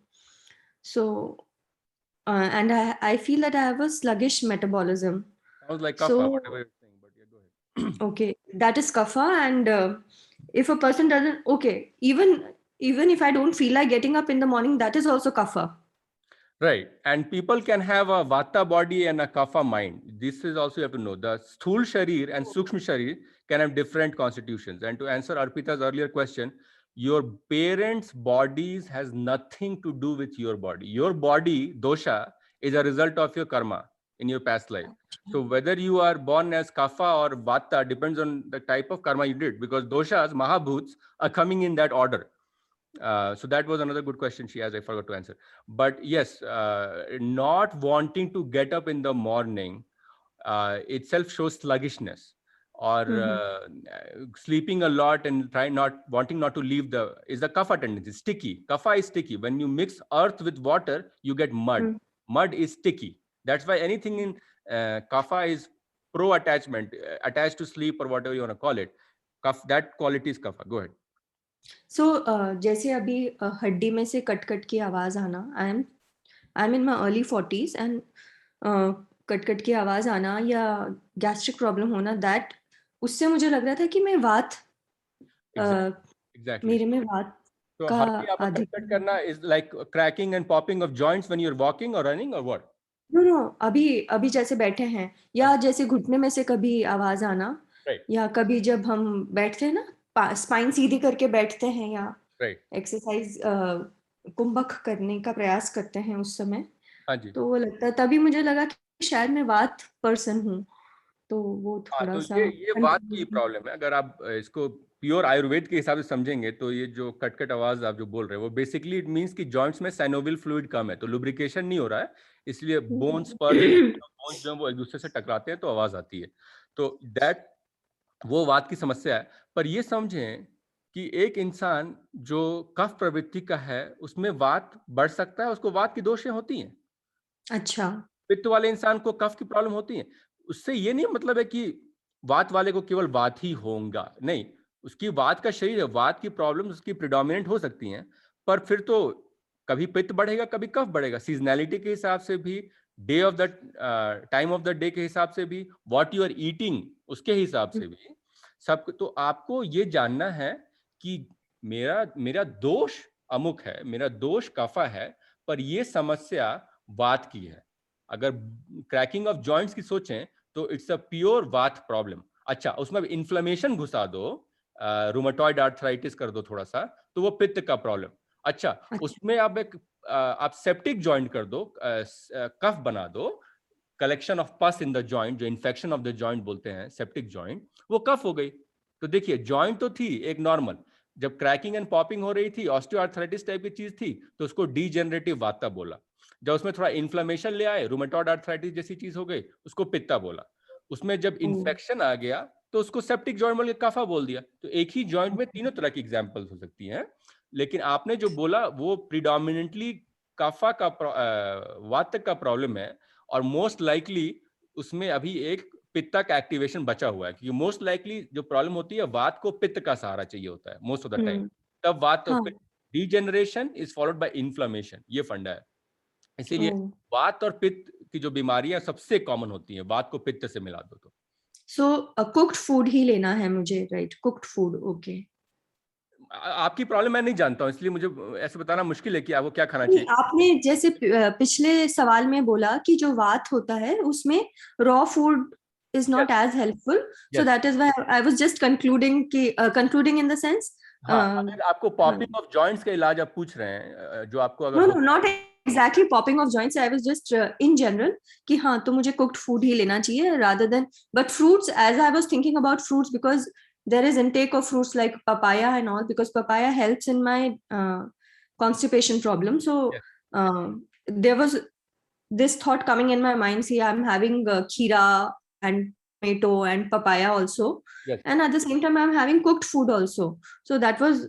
So, and I feel that I have a sluggish metabolism.
Sounds like Kapha,
So-
whatever you're saying, but yeah, go ahead.
Okay, that is Kapha, and if a person doesn't, okay, even if I don't feel like getting up in the morning, that is also Kapha.
Right. And people can have a Vata body and a Kapha mind. This is also you have to know. The Sthul Sharir and Sukshma Sharir can have different constitutions. And to answer Arpita's earlier question, your parents' bodies has nothing to do with your body. Your body, dosha, is a result of your karma in your past life. So whether you are born as Kapha or Vata depends on the type of karma you did, because doshas, Mahabhuts, are coming in that order. So that was another good question she has. I forgot to answer. But yes, not wanting to get up in the morning itself shows sluggishness, or sleeping a lot and wanting not to leave is the Kapha tendency. Sticky. Kapha is sticky. When you mix earth with water, you get mud. Mud is sticky. That's why anything in Kapha is pro-attachment, attached to sleep or whatever you want to call it. That quality is Kapha. Go ahead.
So जैसे अभी हड्डी में से cut cut की आवाज आना, I'm in my early 40s and cut cut की आवाज आना या गैस्ट्रिक प्रॉब्लम होना, that उससे मुझे लग रहा था कि मैं वात
Exactly.
मेरे में वात
So
का
हड्डी आपको कट करना is like cracking and popping of joints when you're walking or running or what?
No, अभी जैसे बैठे हैं या जैसे घुटने में से कभी आवाज आना, या कभी जब हम बैठते हैं ना, स्पाइन सीधी करके बैठते हैं या एक्सरसाइज कुंभक करने का प्रयास करते हैं उस समय, तो वो लगता है, तभी मुझे लगा कि शायद मैं वात पर्सन हूँ. तो वो थोड़ा सा
ये वात की प्रॉब्लम है. अगर आप इसको प्योर आयुर्वेद के हिसाब से समझेंगे तो ये जो कट आवाज आप जो बोल रहे हैं वो बेसिकली इट मींस कि जॉइंट्स में साइनोवियल फ्लूइड कम है, तो लुब्रिकेशन नहीं हो रहा है, इसलिए बोन्स जो वो एक दूसरे से टकराते हैं तो आवाज आती है. तो दैट वो वात की समस्या है. पर ये समझें कि एक इंसान जो कफ प्रवृत्ति का है उसमें वात बढ़ सकता है, उसको वात की दोषें होती हैं.
अच्छा.
पित्त वाले इंसान को कफ की प्रॉब्लम होती है. उससे ये नहीं मतलब है कि वात वाले को केवल वात ही होगा, नहीं, उसकी वात का शरीर है, वात की प्रॉब्लम उसकी प्रिडोमिनेंट हो सकती हैं, पर फिर तो कभी पित्त बढ़ेगा कभी कफ बढ़ेगा, सीजनैलिटी के हिसाब से भी, day of the time of the day के हिसाब से भी, व्हाट यू आर ईटिंग उसके हिसाब से भी सब. तो आपको ये जानना है कि मेरा दोष अमुक है, मेरा दोष कफा है, पर ये समस्या वात की है। अगर क्रैकिंग ऑफ जॉइंट्स की सोचें तो इट्स अ प्योर वात प्रॉब्लम। अच्छा, उसमें इन्फ्लेमेशन घुसा दो, रूमेटॉइड आर्थराइटिस कर दो थोड़ा सा, तो वो पित्त का प्रॉब्लम। अच्छा, उसमें आप सेप्टिक जॉइंट कर दो, कफ बना दो, कलेक्शन ऑफ पस इन द जॉइंट, जो इन्फेक्शन ऑफ द जॉइंट बोलते हैं, सेप्टिक जॉइंट, वो कफ हो गई। तो देखिए, जॉइंट तो थी एक नॉर्मल, जब क्रैकिंग एंड पॉपिंग हो रही थी, ऑस्टियोआर्थराइटिस टाइप की चीज थी, तो उसको डीजेनरेटिव वाता बोला। जब उसमें थोड़ा इन्फ्लेमेशन ले आए, रूमेटॉइड आर्थराइटिस जैसी चीज हो गई, उसको पित्ता बोला। उसमें जब इन्फेक्शन आ गया तो उसको सेप्टिक जॉइंट बोल के कफा बोल दिया। तो एक ही जॉइंट में तीनों तरह की एग्जांपल्स हो सकती हैं, लेकिन आपने जो बोला वो प्रिडोमिनेंटली कफा का वात का प्रॉब्लम है, और मोस्ट लाइकली उसमें अभी एक पित्त का एक्टिवेशन बचा हुआ है, क्योंकि मोस्ट लाइकली जो प्रॉब्लम होती है, वात को पित्त का सहारा चाहिए होता है मोस्ट ऑफ द टाइम, तब वात तो degeneration is followed by inflammation, ये फंडा है। इसीलिए वात और पित्त की जो बीमारियां सबसे कॉमन होती हैं, वात को पित्त से मिला दो तो।
सो कुक्ड फूड ही लेना है मुझे, राइट? Cooked food, okay.
आपकी प्रॉब्लम मैं नहीं जानता हूँ, इसलिए मुझे ऐसे बताना मुश्किल है कि आपको क्या खाना चाहिए।
आपने जैसे पिछले सवाल में बोला कि जो वात होता है उसमें raw food is not as helpful, so that is why I was just concluding in the sense,
अगर आपको पॉपिंग ऑफ जॉइंट्स का इलाज आप पूछ रहे हैं, जो आपको अगर
no not exactly popping of joints, I was just in general कि हाँ, तो मुझे cooked food ही लेना चाहिए rather than, but fruits, as I was thinking about fruits, because there is intake of fruits like papaya and all, because papaya helps in my constipation problem. So there was this thought coming in my mind, see, I'm having kheera and tomato and papaya also, and at the same time I'm having cooked food also, so that was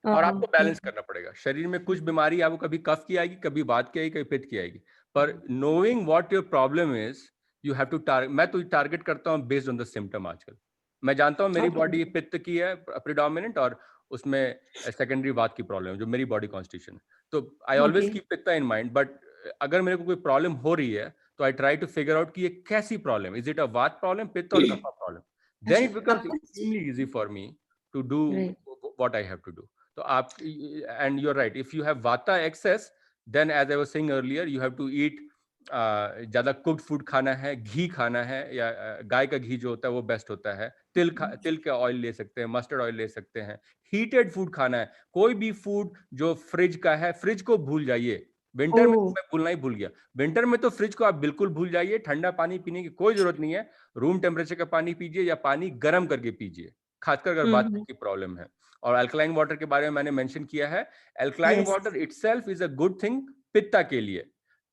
और आपको balance करना पड़ेगा। शरीर में कुछ बीमारी आपको कभी कफ की आएगी, कभी वात की आएगी, कभी पित्त की आएगी, पर knowing what your problem is, you have to मैं तो टारगेट करता हूँ बेस्ड ऑन द सिम्टम। आजकल मैं जानता हूँ मेरी बॉडी पित्त की है प्रिडोमिनेंट, और उसमें सेकेंडरी वात की प्रॉब्लम है जो मेरी बॉडी कॉन्स्टिट्यूशन है, तो आई ऑलवेज कीप पित्त इन माइंड। बट अगर मेरे को कोई प्रॉब्लम हो रही है तो I try to figure out कि ये कैसी प्रॉब्लम, इज इट अ वात प्रॉब्लम, पित्त और kapha problem, then it becomes extremely easy for me to do what I have to do. तो आप, and you are right, if you have vata excess, then as I was saying earlier, you have to eat ज्यादा cooked food खाना है, घी खाना है, या गाय का घी जो होता है वो बेस्ट होता है, तिल का ऑयल ले सकते हैं, मस्टर्ड ऑयल ले सकते हैं, हीटेड फूड खाना है, कोई भी फूड जो फ्रिज का है, फ्रिज को भूल जाइए। विंटर में मैं भूलना ही भूल गया, विंटर में तो फ्रिज को आप बिल्कुल भूल जाइए, ठंडा पानी पीने की कोई जरूरत नहीं है, रूम टेम्परेचर का पानी पीजिए या पानी गर्म करके पीजिए, खासकर अगर वात की प्रॉब्लम है। और अल्कलाइन वाटर के बारे में मैंने मेंशन किया है, alkaline water itself is a good thing pitta के लिए।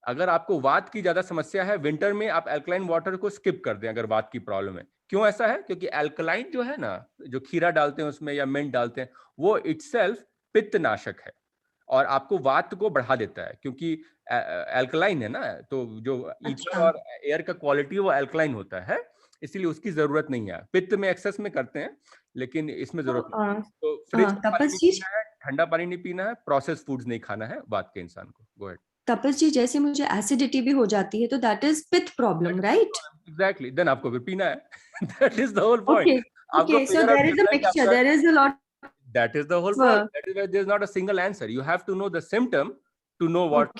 अगर आपको वात की ज्यादा समस्या है, विंटर में आप अल्कलाइन वाटर को स्किप कर दें अगर वात की प्रॉब्लम है। क्यों ऐसा है? क्योंकि अल्कलाइन जो है ना, जो खीरा डालते हैं उसमें या मिंट डालते हैं, वो इटसेल्फ पित्त नाशक है और आपको वात को बढ़ा देता है, क्योंकि अल्कलाइन है ना, तो जो ईथर और एयर का क्वालिटी वो अल्कलाइन होता है, इसलिए उसकी जरूरत नहीं है। पित्त में एक्सेस में करते हैं, लेकिन इसमें जरूरत नहीं। तो फ्रिज का पानी नहीं पीना है, ठंडा पानी नहीं पीना है, प्रोसेस फूड्स नहीं खाना है वात के इंसान को। Go ahead.
तपस जी, जैसे मुझे एसिडिटी भी हो जाती है तो दैट इज पित्त प्रॉब्लम, राइट?
एग्जैक्टली, देन आपको फिर पीना है। That is the whole point.
Okay, so there is a mixture, there is a lot.
That is the whole point. That is why there is not a single answer. You have to know the symptom to know what.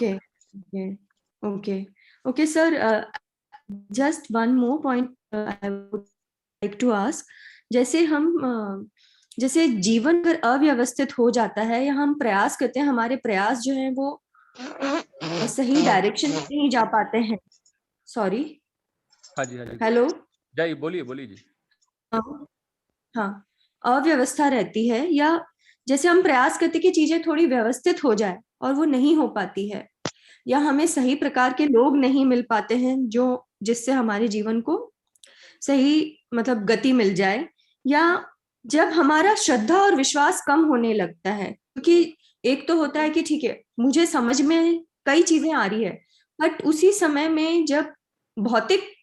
Okay, sir. Just one more point I would like to ask. जैसे जैसे जीवन अगर अव्यवस्थित हो जाता है या हम प्रयास करते हैं, हमारे प्रयास जो है वो सही डायरेक्शन में नहीं जा पाते हैं, सॉरी।
हाँ जी, हाँ जी।
हेलो,
जी, बोलिए जी।
हाँ, अव्यवस्था रहती है, या जैसे हम प्रयास करते कि चीजें थोड़ी व्यवस्थित हो जाए और वो नहीं हो पाती है, या हमें सही प्रकार के लोग नहीं मिल पाते हैं जो जिससे हमारे जीवन को सही मतलब गति मिल जाए, या जब हमारा श्रद्धा और विश्वास कम होने लगता है, क्योंकि एक तो होता है कि ठीक है मुझे समझ में कई चीजें आ रही है, बट उसी समय में जब भौतिक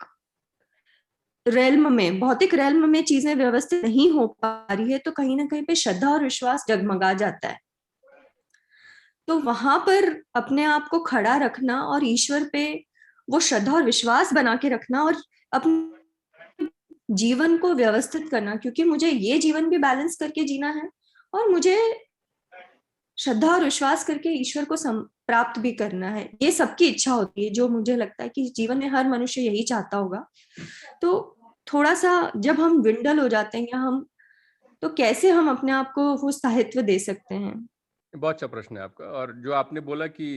रेल्म में चीजें व्यवस्थित नहीं हो पा रही है तो कहीं ना कहीं पे श्रद्धा और विश्वास डगमगा जाता है। तो वहां पर अपने आप को खड़ा रखना और ईश्वर पे वो श्रद्धा और विश्वास बना के रखना और अपने जीवन को व्यवस्थित करना, क्योंकि मुझे ये जीवन भी बैलेंस करके जीना है और मुझे श्रद्धा और विश्वास करके ईश्वर को प्राप्त भी करना है, ये सबकी इच्छा होती है, जो मुझे लगता है कि जीवन में हर मनुष्य यही चाहता होगा। तो थोड़ा सा जब हम विंडल हो जाते हैं या हम, तो कैसे हम अपने आप को वो स्थायित्व दे सकते हैं?
बहुत अच्छा प्रश्न है आपका। और जो आपने बोला कि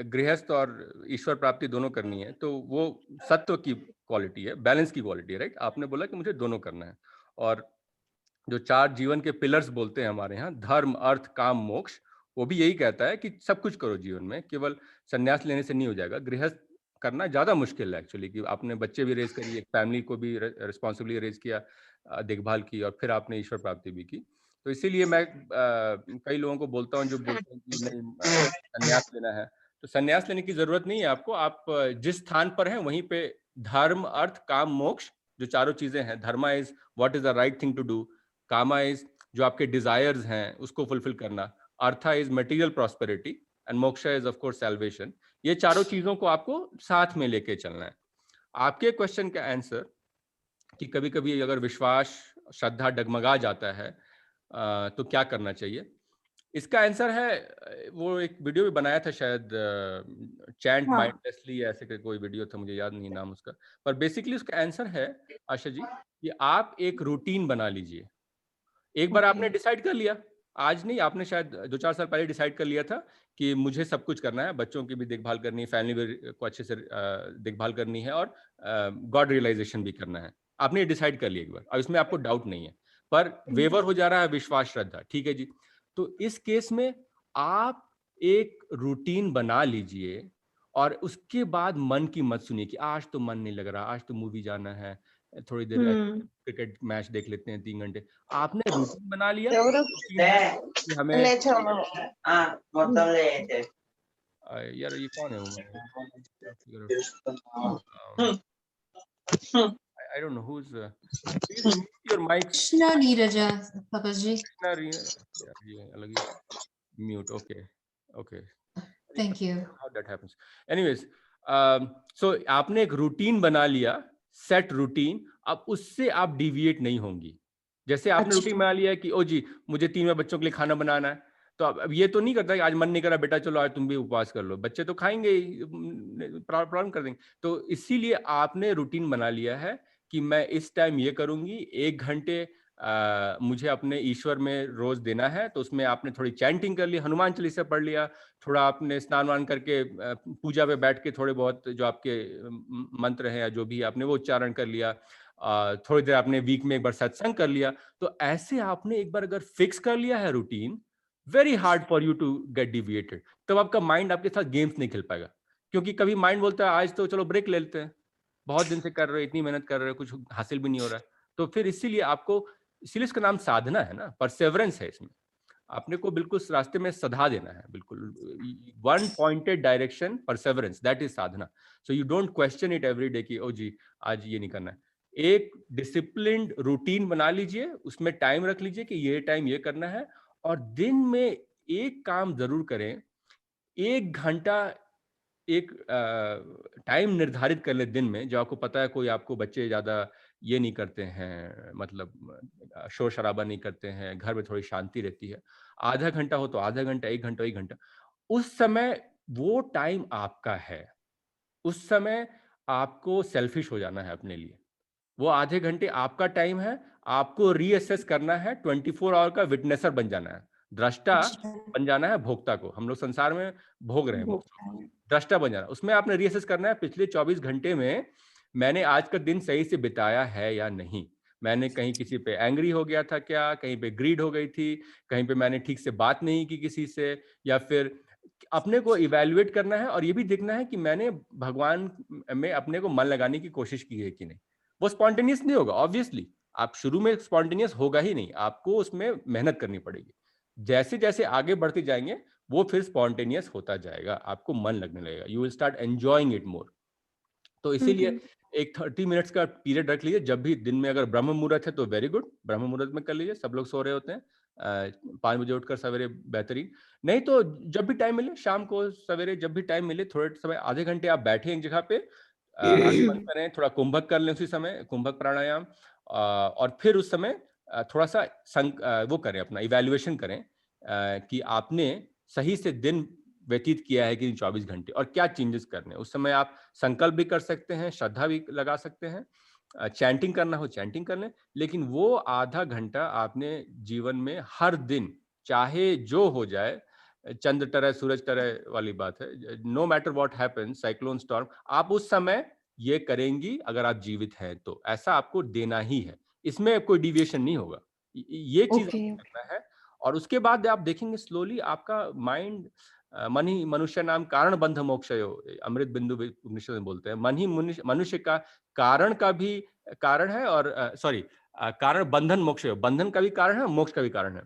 गृहस्थ और ईश्वर प्राप्ति दोनों करनी है, तो वो सत्व की क्वालिटी है, बैलेंस की क्वालिटी है, राइट। आपने बोला कि मुझे दोनों करना है। और जो 4 जीवन के पिलर्स बोलते हैं हमारे यहाँ, धर्म, अर्थ, काम, मोक्ष, वो भी यही कहता है कि सब कुछ करो जीवन में, केवल संन्यास लेने से नहीं हो जाएगा। गृहस्थ करना ज़्यादा मुश्किल है एक्चुअली, कि आपने बच्चे भी रेज करी, एक फैमिली को भी रिस्पॉन्सिबिलिटी रेज किया, देखभाल की, और फिर आपने ईश्वर प्राप्ति भी की। तो इसीलिए मैं कई लोगों को बोलता हूँ जो बोलते हैं कि नहीं संन्यास लेना है, तो संन्यास लेने की जरूरत नहीं है आपको। आप जिस स्थान पर हैं वहीं पे धर्म, अर्थ, काम, मोक्ष, जो चारों चीजें हैं, dharma is what is the right thing to do, kama is जो आपके डिजायर्स हैं उसको फुलफिल करना, artha is material prosperity, and moksha is of course salvation. ये चारों चीजों को आपको साथ में लेके चलना है। आपके क्वेश्चन का आंसर कि कभी कभी अगर विश्वास, श्रद्धा डगमगा जाता है तो क्या करना चाहिए, इसका आंसर है, वो एक वीडियो भी बनाया था शायद, चैंट माइंडलेसली ऐसे का कोई वीडियो था, मुझे याद नहीं नाम उसका, पर बेसिकली उसका आंसर है आशा जी कि आप एक रूटीन बना लीजिए। एक बार आपने डिसाइड कर लिया, आज नहीं, आपने शायद 2-4 साल पहले डिसाइड कर लिया था कि मुझे सब कुछ करना है, बच्चों की भी देखभाल करनी है, फैमिली को अच्छे से देखभाल करनी है, और गॉड रियलाइजेशन भी करना है। आपने ये डिसाइड कर लिया एक बार, और इसमें आपको डाउट नहीं है, पर वेवर हो जा रहा है विश्वास, श्रद्धा, ठीक है जी। तो इस केस में आप एक रूटीन बना लीजिए, और उसके बाद मन की मत सुनिए कि आज तो मन नहीं लग रहा, आज तो मूवी जाना है, थोड़ी देर क्रिकेट मैच देख लेते हैं 3 घंटे। आपने रूटीन बना लिया कि हमें यार ये कौन है I don't know who's please mute your mic.
Krishna Neeraja, Papaji.
अलग ही mute. Okay.
Thank you.
How that happens. Anyways, so आपने एक रूटीन बना लिया, सेट रूटीन, अब उससे आप डिविएट नहीं होंगी। जैसे आपने रूटीन बना लिया कि ओ जी मुझे 3 बच्चों के लिए खाना बनाना है, तो अब ये तो नहीं करता कि आज मन नहीं कर रहा बेटा चलो आज तुम भी उपवास कर लो, बच्चे तो खाएंगे, प्रॉब्लम कर देंगे। तो इसीलिए आपने रूटीन बना लिया है कि मैं इस टाइम ये करूंगी, 1 घंटे मुझे अपने ईश्वर में रोज देना है, तो उसमें आपने थोड़ी चैंटिंग कर ली, हनुमान चालीसा पढ़ लिया, थोड़ा आपने स्नान वान करके पूजा पे बैठ के थोड़े बहुत जो आपके मंत्र हैं या जो भी आपने वो उच्चारण कर लिया, थोड़ी देर आपने वीक में एक बार सत्संग कर लिया। तो ऐसे आपने एक बार अगर फिक्स कर लिया है routine, very hard for you to get deviated. तब आपका माइंड आपके साथ गेम्स नहीं खेल पाएगा, क्योंकि कभी माइंड बोलता है आज तो चलो ब्रेक ले लेते हैं, बहुत दिन से कर रहे हो, इतनी मेहनत कर रहे हो, कुछ हासिल भी नहीं हो रहा है। तो फिर इसीलिए आपको, इसीलिए इसका नाम साधना है ना, परसेवरेंस है इसमें। आपने को बिल्कुल रास्ते में सधा देना है, बिल्कुल one pointed direction, Perseverance, that is Sadhana. So you don't question it every day कि ओ जी आज ये नहीं करना है। एक डिसिप्लिन्ड रूटीन बना लीजिए, उसमें टाइम रख लीजिए कि ये टाइम ये करना है, और दिन में एक काम जरूर करें, 1 घंटा एक टाइम निर्धारित कर ले दिन में, जो आपको पता है कोई आपको बच्चे ज्यादा ये नहीं करते हैं, मतलब शोर शराबा नहीं करते हैं, घर में थोड़ी शांति रहती है, आधा घंटा हो तो आधा घंटा, 1 घंटा 1 घंटा, उस समय वो टाइम आपका है। उस समय आपको सेल्फिश हो जाना है अपने लिए, वो आधे घंटे आपका टाइम है, आपको रीअसेस करना है, 24 आवर का विटनेसर बन जाना है, दृष्टा बन जाना है भोक्ता को। हम लोग संसार में भोग रहे हैं, दृष्टा बन जाना, उसमें आपने रीअसेस करना है पिछले 24 घंटे में मैंने आज का दिन सही से बिताया है या नहीं, मैंने कहीं किसी पे एंग्री हो गया था क्या, कहीं पे ग्रीड हो गई थी, कहीं पे मैंने ठीक से बात नहीं की किसी से, या फिर अपने को इवैल्यूएट करना है, और ये भी देखना है कि मैंने भगवान में अपने को मन लगाने की कोशिश की है कि नहीं। वो स्पॉन्टेनियस नहीं होगा ऑब्वियसली, आप शुरू में स्पॉन्टेनियस होगा ही नहीं, आपको उसमें मेहनत करनी पड़ेगी। जैसे जैसे आगे बढ़ते जाएंगे वो फिर स्पॉन्टेनियस होता जाएगा, आपको मन लगने लगेगा, you will start enjoying it more. तो इसीलिए एक 30 मिनट्स का पीरियड रख लीजिए, जब भी दिन में अगर ब्रह्म मुहूर्त है तो वेरी गुड, ब्रह्म मुहूर्त में कर लीजिए, सब लोग सो रहे होते हैं, 5 बजे उठकर सवेरे बेहतरीन, नहीं तो जब भी टाइम मिले, शाम को सवेरे जब भी टाइम मिले, थोड़े समय आधे घंटे आप बैठे एक जगह पे, आंखें बंद करें, थोड़ा कुंभक कर लें उसी समय, कुंभक प्राणायाम, और फिर उस समय थोड़ा सा वो करें, अपना इवैल्यूएशन करें कि आपने सही से दिन व्यतीत किया है कि 24 घंटे, और क्या चेंजेस करने हैं। उस समय आप संकल्प भी कर सकते हैं, श्रद्धा भी लगा सकते हैं, चैंटिंग करना हो चैंटिंग कर लें, लेकिन वो आधा घंटा आपने जीवन में हर दिन, चाहे जो हो जाए, चंद्र टरे सूरज टरे वाली बात है, no matter what happens, cyclone storm, आप उस समय ये करेंगी अगर आप जीवित हैं तो, ऐसा आपको देना ही है, इसमें कोई डिविएशन नहीं होगा, ये चीज
ओके
करना है। और उसके बाद आप देखेंगे स्लोली आपका माइंड, मन ही मनुष्य नाम कारण बंध मोक्षयो, अमृत बिंदु उपनिषद में बोलते हैं, मन ही मनुष्य का कारण का भी कारण है, और सॉरी, कारण बंधन मोक्ष, बंधन का भी कारण है, मोक्ष का भी कारण है।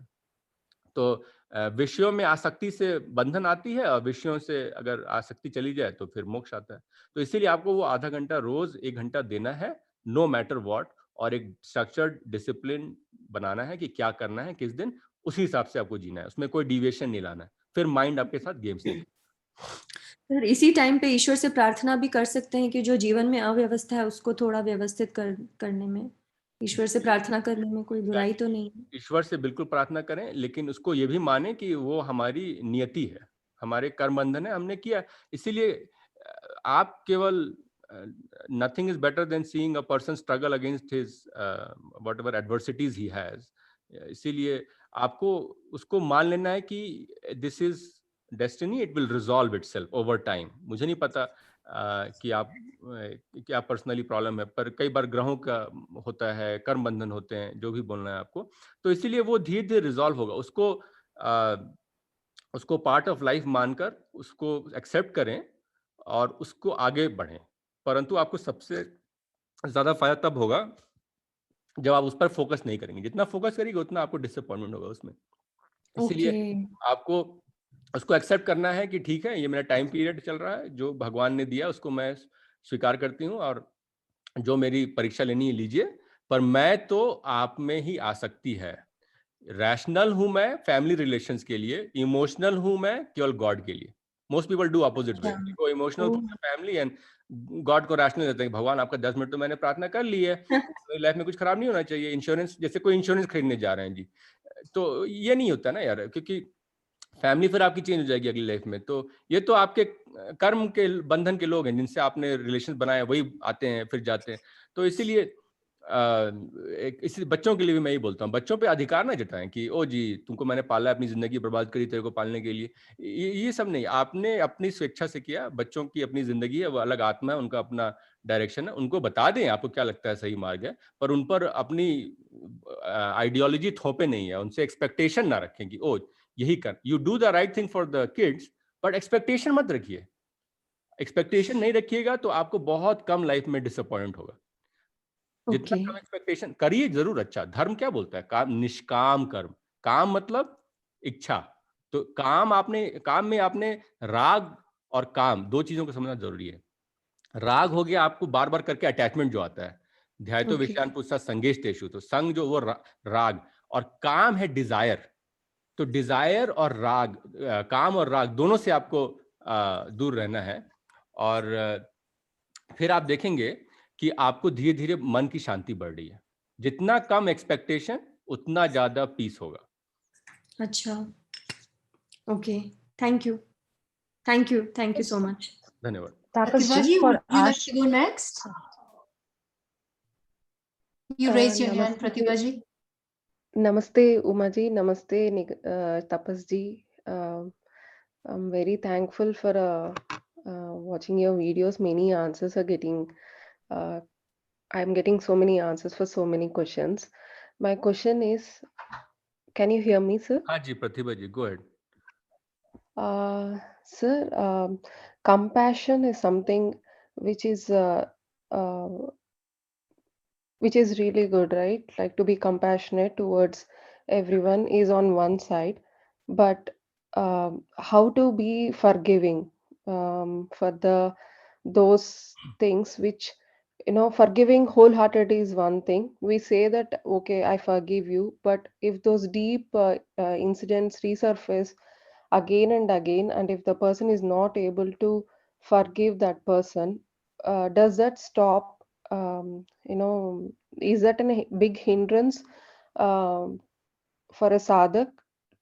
तो विषयों में आसक्ति से बंधन आती है, और विषयों से अगर आसक्ति चली जाए तो फिर मोक्ष आता है। तो इसीलिए आपको वो आधा घंटा रोज 1 घंटा देना है, नो मैटर व्हाट, और एक स्ट्रक्चर्ड डिसिप्लिन बनाना है कि क्या करना है किस दिन, उसी हिसाब से आपको जीना है, उसमें कोई डिविएशन नहीं लाना है, फिर माइंड आपके साथ गेम्स नहीं।
सर इसी टाइम पे ईश्वर से प्रार्थना भी कर सकते हैं कि जो जीवन में अव्यवस्था है उसको थोड़ा व्यवस्थित करने में, ईश्वर से प्रार्थना करने में कोई बुराई तो नहीं है।
ईश्वर से बिल्कुल प्रार्थना करें, लेकिन उसको ये भी माने कि वो हमारी नियति है, हमारे कर्म बंधन है, हमने किया, इसीलिए आप केवल, nothing is better than seeing a person struggle against his whatever adversities he has, इसीलिए आपको उसको मान लेना है कि this is destiny, it will resolve itself over time. मुझे नहीं पता कि आप क्या पर्सनली प्रॉब्लम है, पर कई बार ग्रहों का होता है, कर्म बंधन होते हैं, जो भी बोलना है आपको, तो इसीलिए वो धीरे धीरे रिजॉल्व होगा, उसको पार्ट ऑफ लाइफ मानकर उसको एक्सेप्ट करें और उसको आगे बढ़ें। परंतु आपको सबसे ज्यादा फायदा तब होगा जब आप उस पर फोकस नहीं करेंगे, जितना फोकस करेंगे उतना आपको डिसअपॉइंटमेंट होगा उसमें। इसीलिए आपको उसको एक्सेप्ट करना है कि ठीक है, ये मेरा टाइम पीरियड चल रहा है, जो भगवान ने दिया उसको मैं स्वीकार करती हूँ, और जो मेरी परीक्षा लेनी है लीजिए, पर मैं तो आप में ही आसक्ति है, रैशनल हूं मैं फैमिली रिलेशंस के लिए, इमोशनल हूं मैं केवल गॉड के लिए। Most people do opposite way, वो इमोशनल फैमिली एंड गॉड को रैशनल देते हैं, भगवान आपका 10 मिनट तो मैंने प्रार्थना कर ली है, मेरी लाइफ में कुछ खराब नहीं होना चाहिए, इंश्योरेंस, जैसे कोई इंश्योरेंस खरीदने जा रहे हैं जी, तो ये नहीं होता ना यार, क्योंकि फैमिली फिर आपकी चेंज हो जाएगी अगली लाइफ में, तो ये तो आपके कर्म के बंधन के लोग हैं जिनसे आपने रिलेशन बनाया, वही आते हैं फिर जाते हैं। तो इसीलिए इसी बच्चों के लिए भी मैं ही बोलता हूँ, बच्चों पे अधिकार ना जताएं कि ओ जी तुमको मैंने पाला, अपनी जिंदगी बर्बाद करी तेरे को पालने के लिए, ये सब नहीं, आपने अपनी स्वेच्छा से किया, बच्चों की अपनी जिंदगी है, वो अलग आत्मा है, उनका अपना डायरेक्शन है, उनको बता दें आपको क्या लगता है सही मार्ग है, पर उन पर अपनी आइडियोलॉजी थोपे नहीं है, उनसे एक्सपेक्टेशन ना रखें कि ओ यही कर, you do the right thing for the kids, but expectation मत रखिए, एक्सपेक्टेशन नहीं रखिएगा तो आपको बहुत कम लाइफ में डिसअपॉइंट होगा। जितना कम एक्सपेक्टेशन करिए जरूर, अच्छा धर्म क्या बोलता है, काम निष्काम कर्म, काम मतलब इच्छा, तो काम में आपने राग और काम दो चीजों को समझना जरूरी है। राग हो गया आपको बार बार करके अटैचमेंट जो आता है, ध्यायतो विषयान पुरुषः संगेष्टेषु, तो संग जो वो राग, और काम है डिजायर, तो डिजायर और राग, काम और राग दोनों से आपको दूर रहना है, और फिर आप देखेंगे कि आपको धीरे धीरे मन की शांति बढ़ रही है, जितना कम एक्सपेक्टेशन उतना ज्यादा पीस होगा।
अच्छा, okay, thank you, thank you, thank you so much.
धन्यवाद।
Pratibha ji, would you like to go next? You raised your hand, Pratibha ji.
Namaste, Uma ji. Namaste, Tapas ji. I'm very thankful for watching your videos. Many answers are getting. I'm getting so many answers for so many questions. My question is, can you hear me, sir?
हाँ जी प्रतिभा जी, go ahead.
Sir, compassion is something which is really good, right? Like to be compassionate towards everyone is on one side, but how to be forgiving for those things which, forgiving wholeheartedly is one thing. We say that okay, I forgive you, but if those deep incidents resurface again and again, and if the person is not able to forgive that person, does that stop, is that a big hindrance for a sadhak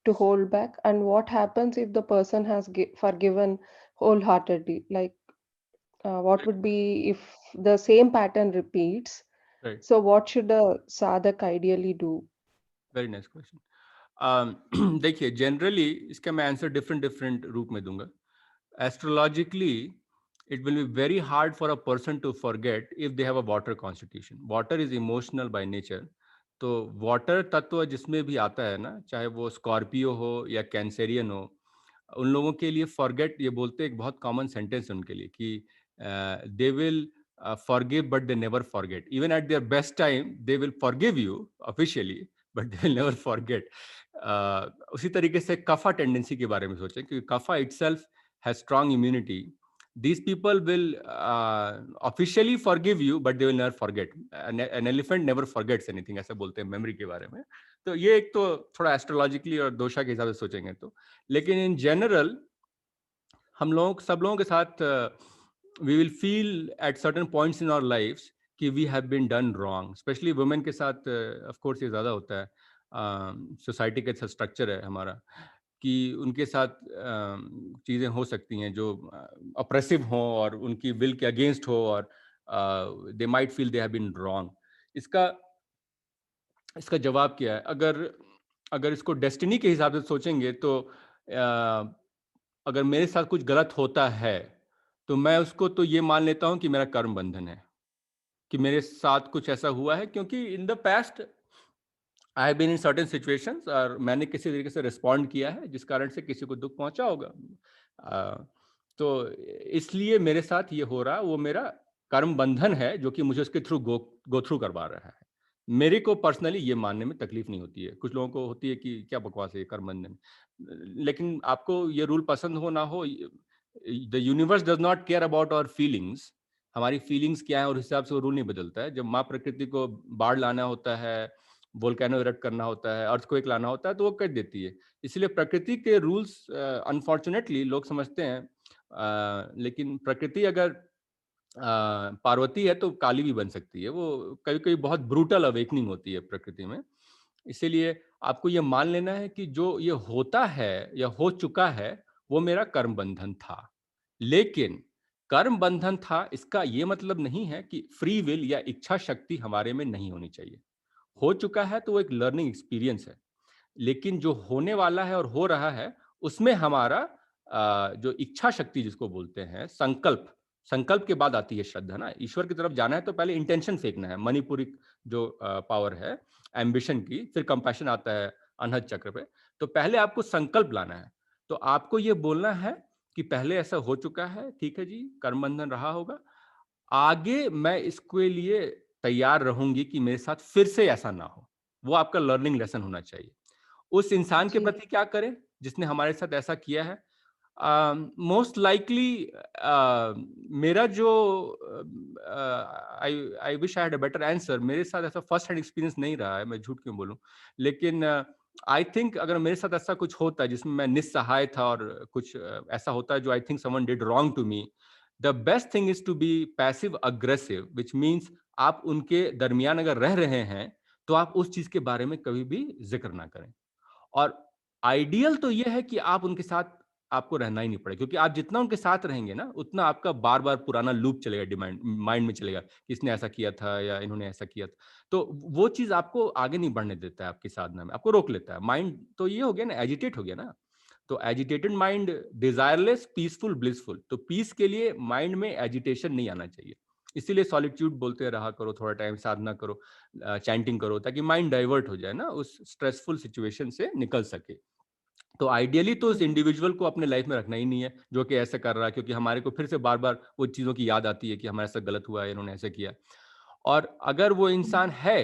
to hold back, and what happens if the person has forgiven wholeheartedly? Like, what would be if the same pattern repeats?
Right.
So what should a sadhak ideally do?
Very nice question. देखिए, generally इसका मैं answer different रूप में दूंगा. Astrologically it will be very hard for a person to forget if they have a water constitution. Water is emotional by nature. तो water तत्व जिसमें भी आता है ना, चाहे वो स्कॉर्पियो हो या कैंसेरियन हो, उन लोगों के लिए फॉरगेट ये बोलते हैं, एक बहुत कॉमन सेंटेंस है उनके लिए कि they will forgive but they never forget. Even at their best time they will forgive you officially but they will never forget. उसी तरीके से कफा टेंडेंसी के बारे में सोचें, क्योंकि कफा itself has strong immunity. These people will officially forgive you but they will never forget. An elephant never forgets anything, ऐसा बोलते हैं मेमोरी के बारे में. तो ये एक तो थोड़ा एस्ट्रोलॉजिकली और दोषा के हिसाब से सोचेंगे तो. लेकिन इन जनरल हम लोग सब लोगों के साथ we will feel at certain points in our lives कि we have been done wrong. Especially women के साथ of course ये ज़्यादा होता है. सोसाइटी का स्ट्रक्चर है हमारा कि उनके साथ चीज़ें हो सकती हैं जो अप्रेसिव हों और उनकी विल के अगेंस्ट हो, और they might feel they have been wrong. इसका जवाब क्या है? अगर इसको डेस्टिनी के हिसाब से सोचेंगे तो अगर मेरे साथ कुछ गलत होता है तो मैं उसको तो ये मान लेता हूँ कि मेरा कर्म बंधन है, कि मेरे साथ कुछ ऐसा हुआ है, क्योंकि in the past I have been in certain situations और मैंने किसी तरीके से रिस्पॉन्ड किया है जिस कारण से किसी को दुख पहुंचा होगा. तो इसलिए मेरे साथ ये हो रहा, वो मेरा कर्म बंधन है जो कि मुझे उसके थ्रू गो थ्रू करवा रहा है. मेरे को पर्सनली ये मानने में तकलीफ नहीं होती है. कुछ लोगों को होती है कि क्या बकवास है कर्म बंधन, लेकिन आपको ये रूल पसंद हो ना हो, the universe does not care about our feelings. हमारी फीलिंग्स क्या है और हिसाब से वो रूल नहीं बदलता है. जब माँ प्रकृति को बाढ़ लाना होता है, वोल्केनो इरप्ट करना होता है, अर्थक्वेक लाना होता है, तो वो कर देती है. इसलिए प्रकृति के रूल्स अनफॉर्चुनेटली लोग समझते हैं, लेकिन प्रकृति अगर पार्वती है तो काली भी बन सकती है. वो कभी कभी बहुत ब्रूटल अवेकनिंग होती है प्रकृति में. इसीलिए आपको ये मान लेना है कि जो ये होता है या हो चुका है वो मेरा कर्म बंधन था. लेकिन कर्म बंधन था इसका ये मतलब नहीं है कि फ्री विल या इच्छा शक्ति हमारे में नहीं होनी चाहिए. हो चुका है तो वो एक लर्निंग एक्सपीरियंस है, लेकिन जो होने वाला है और हो रहा है उसमें हमारा जो इच्छा शक्ति जिसको बोलते हैं, संकल्प के बाद आती है श्रद्धा ना. ईश्वर की तरफ जाना है तो पहले इंटेंशन फेंकना है, मणिपुरी जो पावर है एम्बिशन की, फिर कंपैशन आता है अनहद चक्र पे. तो पहले आपको संकल्प लाना है. तो आपको ये बोलना है कि पहले ऐसा हो चुका है, ठीक है जी, कर्म बंधन रहा होगा, आगे मैं इसके लिए तैयार रहूंगी कि मेरे साथ फिर से ऐसा ना हो. वो आपका लर्निंग लेसन होना चाहिए. उस इंसान के प्रति क्या करें जिसने हमारे साथ ऐसा किया है? मोस्ट लाइकली मेरा जो I wish I had a better answer, मेरे साथ ऐसा फर्स्ट हैंड एक्सपीरियंस नहीं रहा है, मैं झूठ क्यों बोलूं, लेकिन आई थिंक अगर मेरे साथ ऐसा कुछ होता है जिसमें मैं निस्सहाय था और कुछ ऐसा होता है जो I think someone did wrong to me, the best thing is to be passive aggressive, which means आप उनके दरमियान अगर रह रहे हैं तो आप उस चीज के बारे में कभी भी जिक्र ना करें. और आइडियल तो ये है कि आप उनके साथ आपको रहना ही नहीं पड़े, क्योंकि आप जितना उनके साथ रहेंगे ना उतना आपका बार बार पुराना लूप चलेगा, माइंड में चलेगा कि इसने ऐसा किया था या इन्होंने ऐसा किया था. तो वो चीज आपको आगे नहीं बढ़ने देता है, आपकी साधना में आपको रोक लेता है. माइंड तो ये हो गया ना, एजिटेट हो गया ना. तो agitated mind desireless, peaceful, blissful. तो पीस के लिए माइंड में एजिटेशन नहीं आना चाहिए. इसीलिए सॉलिट्यूड बोलते रहा करो, थोड़ा टाइम साधना करो, चैंटिंग करो, ताकि माइंड डाइवर्ट हो जाए ना, उस स्ट्रेसफुल सिचुएशन से निकल सके. तो आइडियली तो उस इंडिविजुअल को अपने लाइफ में रखना ही नहीं है जो कि ऐसा कर रहा है, क्योंकि हमारे को फिर से बार बार वो चीज़ों की याद आती है कि हमारे साथ गलत हुआ है, इन्होंने ऐसे किया. और अगर वो इंसान है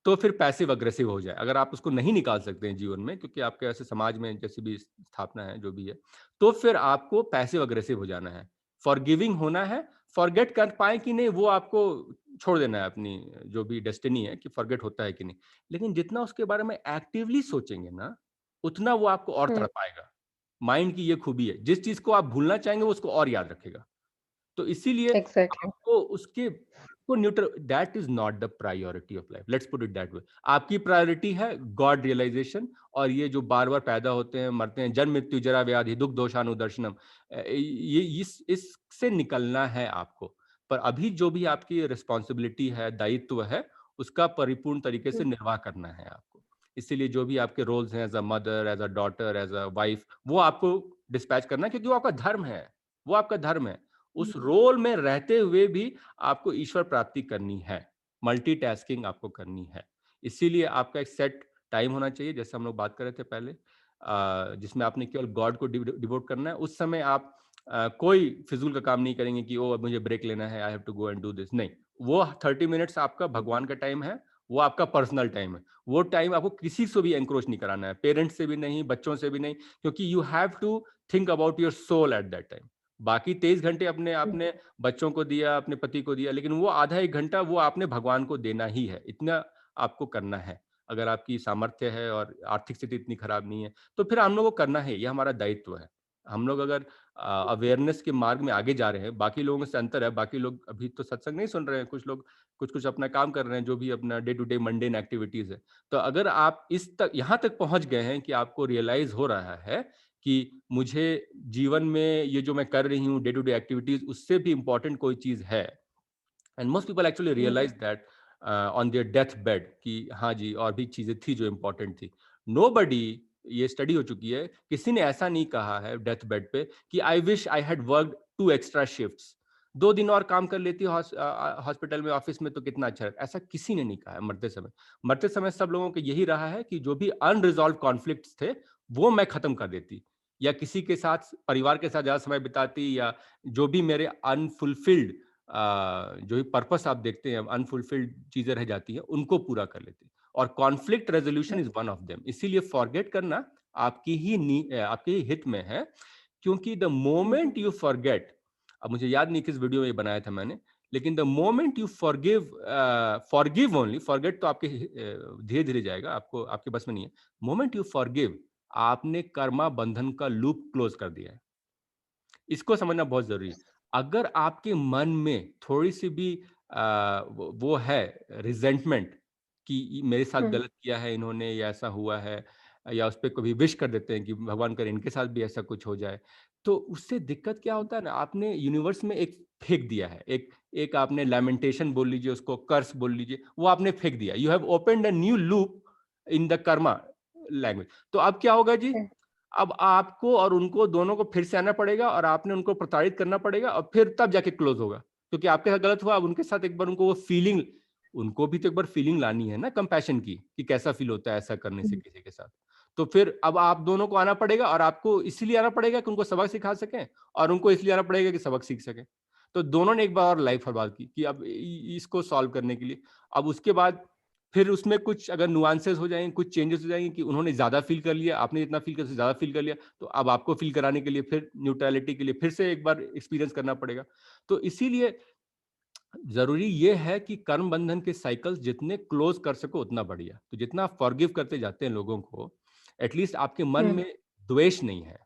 तो फिर पैसिव अग्रेसिव हो जाए. अगर आप उसको नहीं निकाल सकते हैं जीवन में, क्योंकि आपके ऐसे समाज में जैसी भी स्थापना है जो भी है, तो फिर आपको पैसिव अग्रेसिव हो जाना है. फॉरगिविंग होना है. फॉरगेट कर पाए कि नहीं वो आपको छोड़ देना है, अपनी जो भी डेस्टिनी है कि फॉरगेट होता है कि नहीं. लेकिन जितना उसके बारे में एक्टिवली सोचेंगे ना उतना वो आपको और तड़पाएगा. माइंड की ये खूबी है, जिस चीज को आप भूलना चाहेंगे वो उसको और याद रखेगा. तो इसीलिए आपको उसके तो neutral, that is not the priority of life, let's put it that way. आपकी प्रायोरिटी है गॉड रियलाइजेशन, और ये जो बार बार पैदा होते हैं, मरते हैं, जन्म मृत्यु जरा व्याधि दुख दोषानुदर्शनम, ये इससे निकलना है आपको। पर अभी जो भी आपकी रिस्पॉन्सिबिलिटी है, दायित्व है, उसका परिपूर्ण तरीके से निर्वाह करना है आपको। इसीलिए जो भी आपके रोल्स हैं, as a mother, as a daughter, as a wife, वो आपको डिस्पैच करना है, क्योंकि वो आपका धर्म है, वो आपका धर्म है। उस रोल में रहते हुए भी आपको ईश्वर प्राप्ति करनी है, मल्टीटास्किंग आपको करनी है। इसीलिए आपका एक सेट टाइम होना चाहिए, जैसे हम लोग बात कर रहे थे पहले, जिसमें आपने केवल गॉड को डिवोट करना है। उस समय आप कोई फिजूल का काम नहीं करेंगे कि ओ अब मुझे ब्रेक लेना है, I have to go and do this. नहीं, वो 30 मिनट्स आपका भगवान का टाइम है, वो आपका पर्सनल टाइम है। वो टाइम आपको किसी से भी एंक्रोच नहीं कराना है, पेरेंट्स से भी नहीं, बच्चों से भी नहीं, क्योंकि you have to think about your soul at that time. बाकी 23 घंटे अपने आपने बच्चों को दिया, अपने पति को दिया, लेकिन वो आधा एक घंटा वो आपने भगवान को देना ही है, इतना आपको करना है। अगर आपकी सामर्थ्य है और आर्थिक स्थिति इतनी खराब नहीं है, तो फिर हम लोग को करना है, ये हमारा दायित्व है। हम लोग अगर अवेयरनेस के मार्ग में आगे जा रहे हैं, बाकी लोगों से अंतर है, बाकी लोग अभी तो सत्संग नहीं सुन रहे हैं, कुछ लोग कुछ अपना काम कर रहे हैं, जो भी अपना day to day mundane activities है। तो अगर आप इस तक यहाँ तक पहुंच गए हैं कि आपको रियलाइज हो रहा है कि मुझे जीवन में ये जो मैं कर रही हूँ डे टू डे एक्टिविटीज, उससे भी इंपॉर्टेंट कोई चीज है, and most people actually realise that on their death bed कि हाँ जी, और भी चीजें थी जो इंपॉर्टेंट थी। नोबडी, ये स्टडी हो चुकी है, किसी ने ऐसा नहीं कहा है डेथ बेड पे कि I wish I had worked 2 extra shifts, 2 दिन और काम कर लेती हॉस्पिटल में, ऑफिस में, तो कितना अच्छा है। ऐसा किसी ने नहीं कहा है मरते समय। मरते समय सब लोगों को यही रहा है कि जो भी अनरिजॉल्व कॉन्फ्लिक्ट्स थे वो मैं खत्म कर देती, या किसी के साथ, परिवार के साथ ज्यादा समय बिताती, या जो भी मेरे अनफुलफिल्ड जो भी पर्पस आप देखते हैं, अनफुलफिल्ड चीजें रह जाती हैं, उनको पूरा कर लेते हैं। और conflict resolution is one of them. इसीलिए फॉरगेट करना आपकी ही हित में है, क्योंकि द मोमेंट यू फॉरगेट, अब मुझे याद नहीं किस वीडियो में ये बनाया था मैंने, लेकिन the moment you forgive only, forget तो आपके धीरे धीरे जाएगा, आपको आपके बस में नहीं है। मोमेंट यू फॉरगिव, आपने कर्मा बंधन का लूप क्लोज कर दिया है। इसको समझना बहुत जरूरी है। अगर आपके मन में थोड़ी सी भी वो है रिजेंटमेंट कि मेरे साथ गलत किया है इन्होंने, या ऐसा हुआ है, या उस पर कभी विश कर देते हैं कि भगवान करे इनके साथ भी ऐसा कुछ हो जाए, तो उससे दिक्कत क्या होता है ना, आपने यूनिवर्स में एक फेंक दिया है, एक आपने लैमेंटेशन बोल लीजिए, उसको कर्स बोल लीजिए, वो आपने फेंक दिया। You have opened a new loop in the Karma language. तो अब क्या होगा जी, अब आपको और उनको दोनों को फिर से आना पड़ेगा, और आपने उनको प्रताड़ित करना पड़ेगा, और फिर तब जाके क्लोज होगा। क्योंकि आपके साथ गलत हुआ, अब उनके साथ एक बार उनको वो फीलिंग, उनको भी तो एक बार फीलिंग लानी है ना कंपैशन की, कि कैसा फील होता है ऐसा करने से किसी के साथ। तो फिर अब आप दोनों को आना पड़ेगा, और आपको इसलिए आना पड़ेगा कि उनको सबक सिखा सकें, और उनको इसलिए आना पड़ेगा कि सबक सीख सकें। तो दोनों ने एक बार और लाइफ बर्बाद की कि अब इसको सॉल्व करने के लिए, अब उसके बाद फिर उसमें कुछ अगर नुआंसेस हो जाएंगे, कुछ चेंजेस हो जाएंगे, कि उन्होंने ज्यादा फील कर लिया, आपने जितना फील कर ज्यादा फील कर लिया, तो अब आपको फील कराने के लिए फिर न्यूट्रलिटी के लिए फिर से एक बार एक्सपीरियंस करना पड़ेगा। तो इसीलिए जरूरी ये है कि कर्म बंधन के साइकिल्स जितने क्लोज कर सको उतना बढ़िया। तो जितना आप फॉरगिव करते जाते हैं लोगों को, एटलीस्ट आपके मन में द्वेष नहीं है,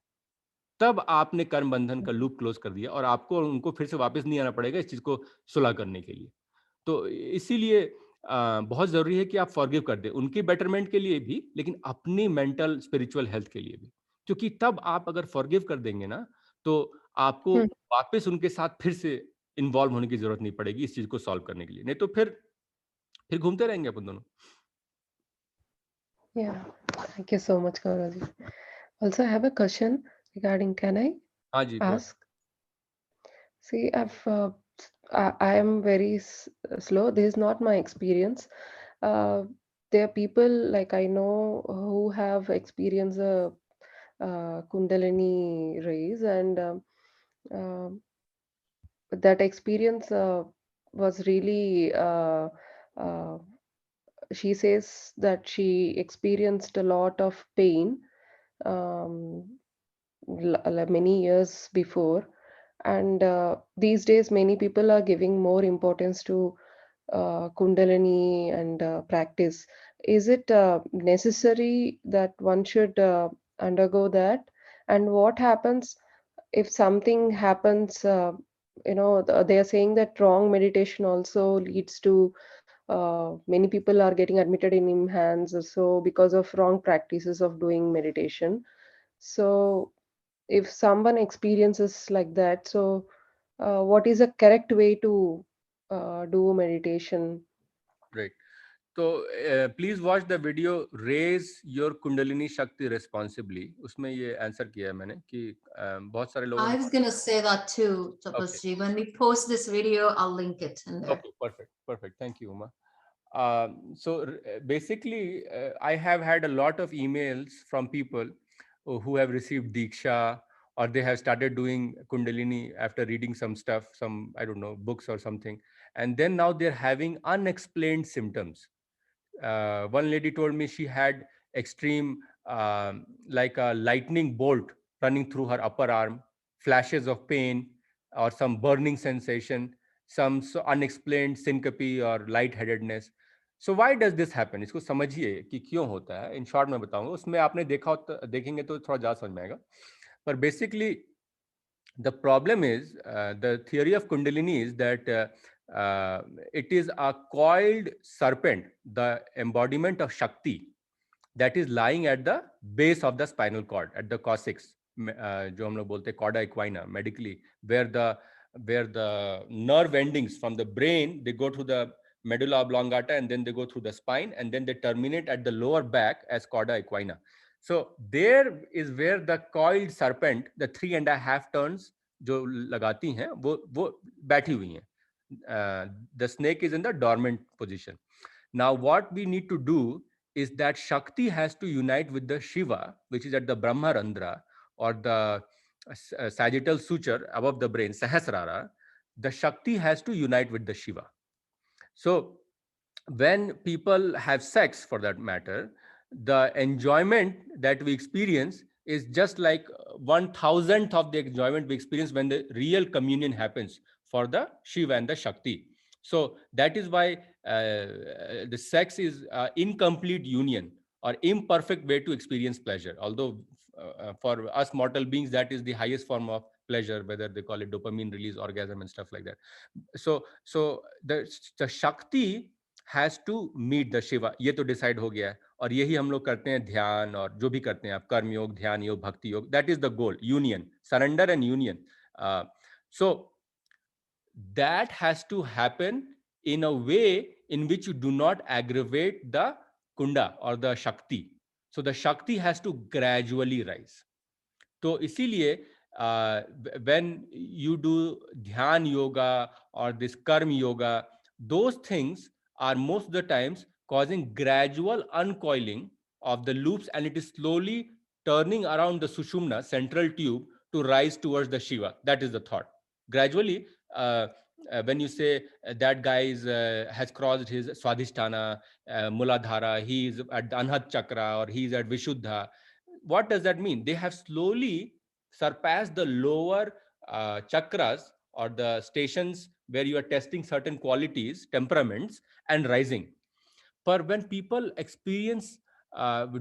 तब आपने कर्म बंधन का लूप क्लोज कर दिया, और आपको उनको फिर से वापस नहीं आना पड़ेगा इस चीज को सुलह करने के लिए। तो इसीलिए बहुत जरूरी है कि आप फॉरगिव कर दें, उनकी बेटरमेंट के लिए भी, लेकिन अपनी मेंटल स्पिरिचुअल हेल्थ के लिए भी। क्योंकि तब आप अगर फॉरगिव कर देंगे ना, तो आपको वापस उनके साथ फिर से इन्वॉल्व होने की जरूरत नहीं पड़ेगी इस चीज को सॉल्व करने के लिए। नहीं तो फिर घूमते रहेंगे अपन दोनों।
Yeah, thank you so much, Gaurav. Also, I have a question regarding, can I
हाँ जी,
ask? See, I am very slow. This is not my experience. There are people like I know who have experienced a Kundalini raise, and that experience was really. She says that she experienced a lot of pain many years before, and these days many people are giving more importance to Kundalini and practice. Is it necessary that one should undergo that? And what happens if something happens they are saying that wrong meditation also leads to many people are getting admitted in IMHANS, so because of wrong practices of doing meditation. So if someone experiences like that, so what is a correct way to do meditation?
Right. So please watch the video Raise Your Kundalini Shakti Responsibly. उसमें ये answer किया है मैंने कि बहुत सारे लोगों
I was going to say that too, Tapasri. When we post this video, I'll link it in there.
Okay, perfect. Thank you, Uma. Basically, I have had a lot of emails from people who have received Diksha, or they have started doing Kundalini after reading some stuff, some, I don't know, books or something. And then now they're having unexplained symptoms. One lady told me she had extreme, like a lightning bolt running through her upper arm, flashes of pain, or some burning sensation, some unexplained syncope or lightheadedness. So why does this happen? इसको समझिए कि क्यों होता है. In short मैं बताऊंगा. उसमें आपने देखेंगे तो थोड़ा ज़्यादा समझ में आएगा. But basically, the problem is the theory of Kundalini is that it is a coiled serpent, the embodiment of Shakti, that is lying at the base of the spinal cord, at the coccyx, जो हम लोग बोलते हैं cauda equina medically, where the nerve endings from the brain, they go to the medulla oblongata and then they go through the spine and then they terminate at the lower back as cauda equina. So there is where the coiled serpent, the 3.5 turns जो लगाती हैं, वो बैठी हुई हैं. The snake is in the dormant position. Now what we need to do is that Shakti has to unite with the Shiva, which is at the Brahma Randra, or the sagittal suture above the brain, Sahasrara. The Shakti has to unite with the Shiva. So when people have sex, for that matter, the enjoyment that we experience is just like 1,000th of the enjoyment we experience when the real communion happens for the Shiva and the Shakti. So that is why the sex is incomplete union or imperfect way to experience pleasure. Although for us mortal beings, that is the highest form of pleasure, whether they call it dopamine release, orgasm and stuff like that. So the Shakti has to meet the Shiva. ये तो decide हो गया है. और यही हम लोग करते हैं ध्यान और जो भी करते हैं आप कर्म योग, ध्यान योग, भक्ति योग. That is the goal, union, surrender and union. So that has to happen in a way in which you do not aggravate the kunda or the Shakti. So the Shakti has to gradually rise. तो इसीलिए when you do dhyan yoga or this karma yoga, those things are most of the times causing gradual uncoiling of the loops, and it is slowly turning around the Sushumna central tube to rise towards the Shiva. That is the thought. Gradually, when you say that guy has crossed his Swadhisthana, Muladhara, he is at the Anhat Chakra or he is at Vishuddha, what does that mean? They have slowly surpassed the lower chakras or the stations where you are testing certain qualities, temperaments, and rising. But when people experience,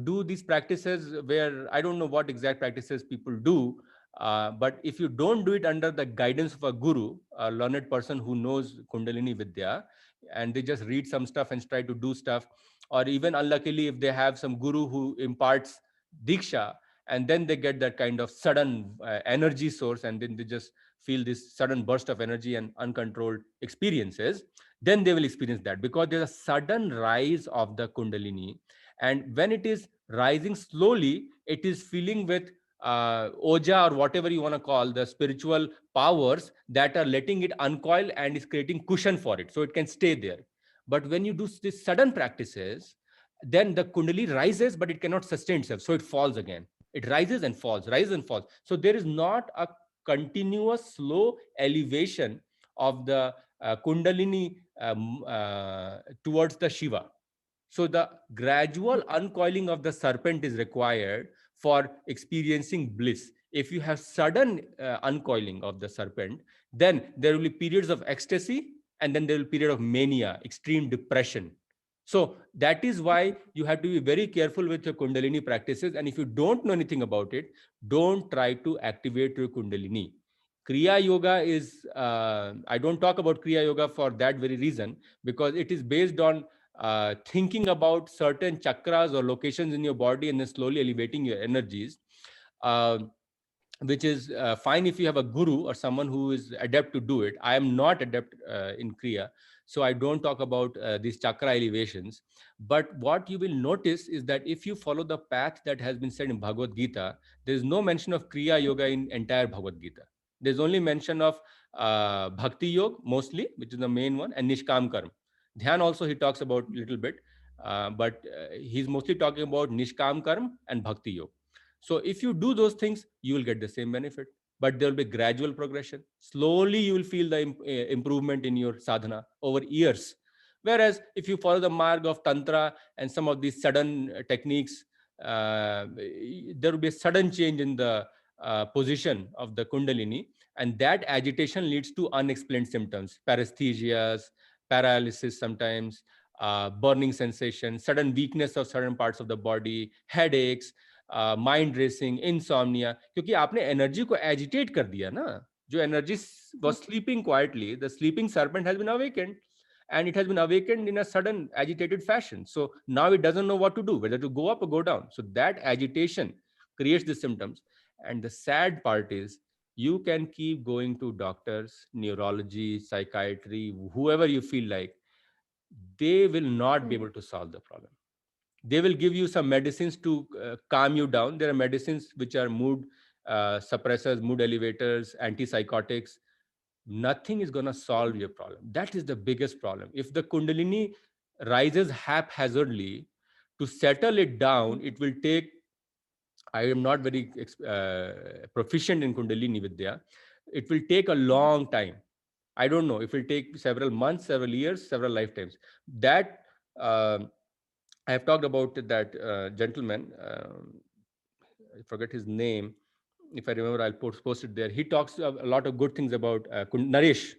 do these practices where I don't know what exact practices people do, but if you don't do it under the guidance of a guru, a learned person who knows Kundalini Vidya, and they just read some stuff and try to do stuff, or even unluckily if they have some guru who imparts Diksha, and then they get that kind of sudden energy source, and then they just feel this sudden burst of energy and uncontrolled experiences, then they will experience that because there's a sudden rise of the Kundalini. And when it is rising slowly, it is filling with oja or whatever you want to call the spiritual powers that are letting it uncoil and is creating cushion for it so it can stay there. But when you do these sudden practices, then the Kundalini rises, but it cannot sustain itself. So it falls again. It rises and falls, rises and falls. So there is not a continuous slow elevation of the Kundalini towards the Shiva. So the gradual uncoiling of the serpent is required for experiencing bliss. If you have sudden uncoiling of the serpent, then there will be periods of ecstasy and then there will be period of mania, extreme depression. So that is why you have to be very careful with your Kundalini practices. And if you don't know anything about it, don't try to activate your Kundalini. Kriya Yoga is, I don't talk about Kriya Yoga for that very reason, because it is based on thinking about certain chakras or locations in your body and then slowly elevating your energies, which is fine if you have a guru or someone who is adept to do it. I am not adept in Kriya, so I don't talk about these chakra elevations. But what you will notice is that if you follow the path that has been said in Bhagavad Gita, there is no mention of Kriya Yoga in entire Bhagavad Gita. There's only mention of Bhakti Yoga mostly, which is the main one, and Nishkam Karma. Dhyan also he talks about a little bit, but he's mostly talking about Nishkam Karma and Bhakti Yoga. So if you do those things, you will get the same benefit, but there will be gradual progression. Slowly, you will feel the improvement in your sadhana over years. Whereas if you follow the marg of Tantra and some of these sudden techniques, there will be a sudden change in the position of the Kundalini, and that agitation leads to unexplained symptoms, paresthesias, paralysis sometimes, burning sensation, sudden weakness of certain parts of the body, headaches, mind racing, insomnia, क्योंकि आपने energy को agitate कर दिया ना. जो energy was sleeping quietly, the sleeping serpent has been awakened, and it has been awakened in a sudden agitated fashion. So now it doesn't know what to do, whether to go up or go down. So that agitation creates the symptoms. And the sad part is you can keep going to doctors, neurology, psychiatry, whoever you feel like, they will not be able to solve the problem. They will give you some medicines to calm you down. There are medicines which are mood suppressors, mood elevators, antipsychotics. Nothing is going to solve your problem. That is the biggest problem. If the Kundalini rises haphazardly, to settle it down, it will take, I am not very proficient in Kundalini Vidya, it will take a long time. I don't know, it will take several months, several years, several lifetimes. That I have talked about that gentleman, I forget his name. If I remember, I'll post it there. He talks a lot of good things about Naresh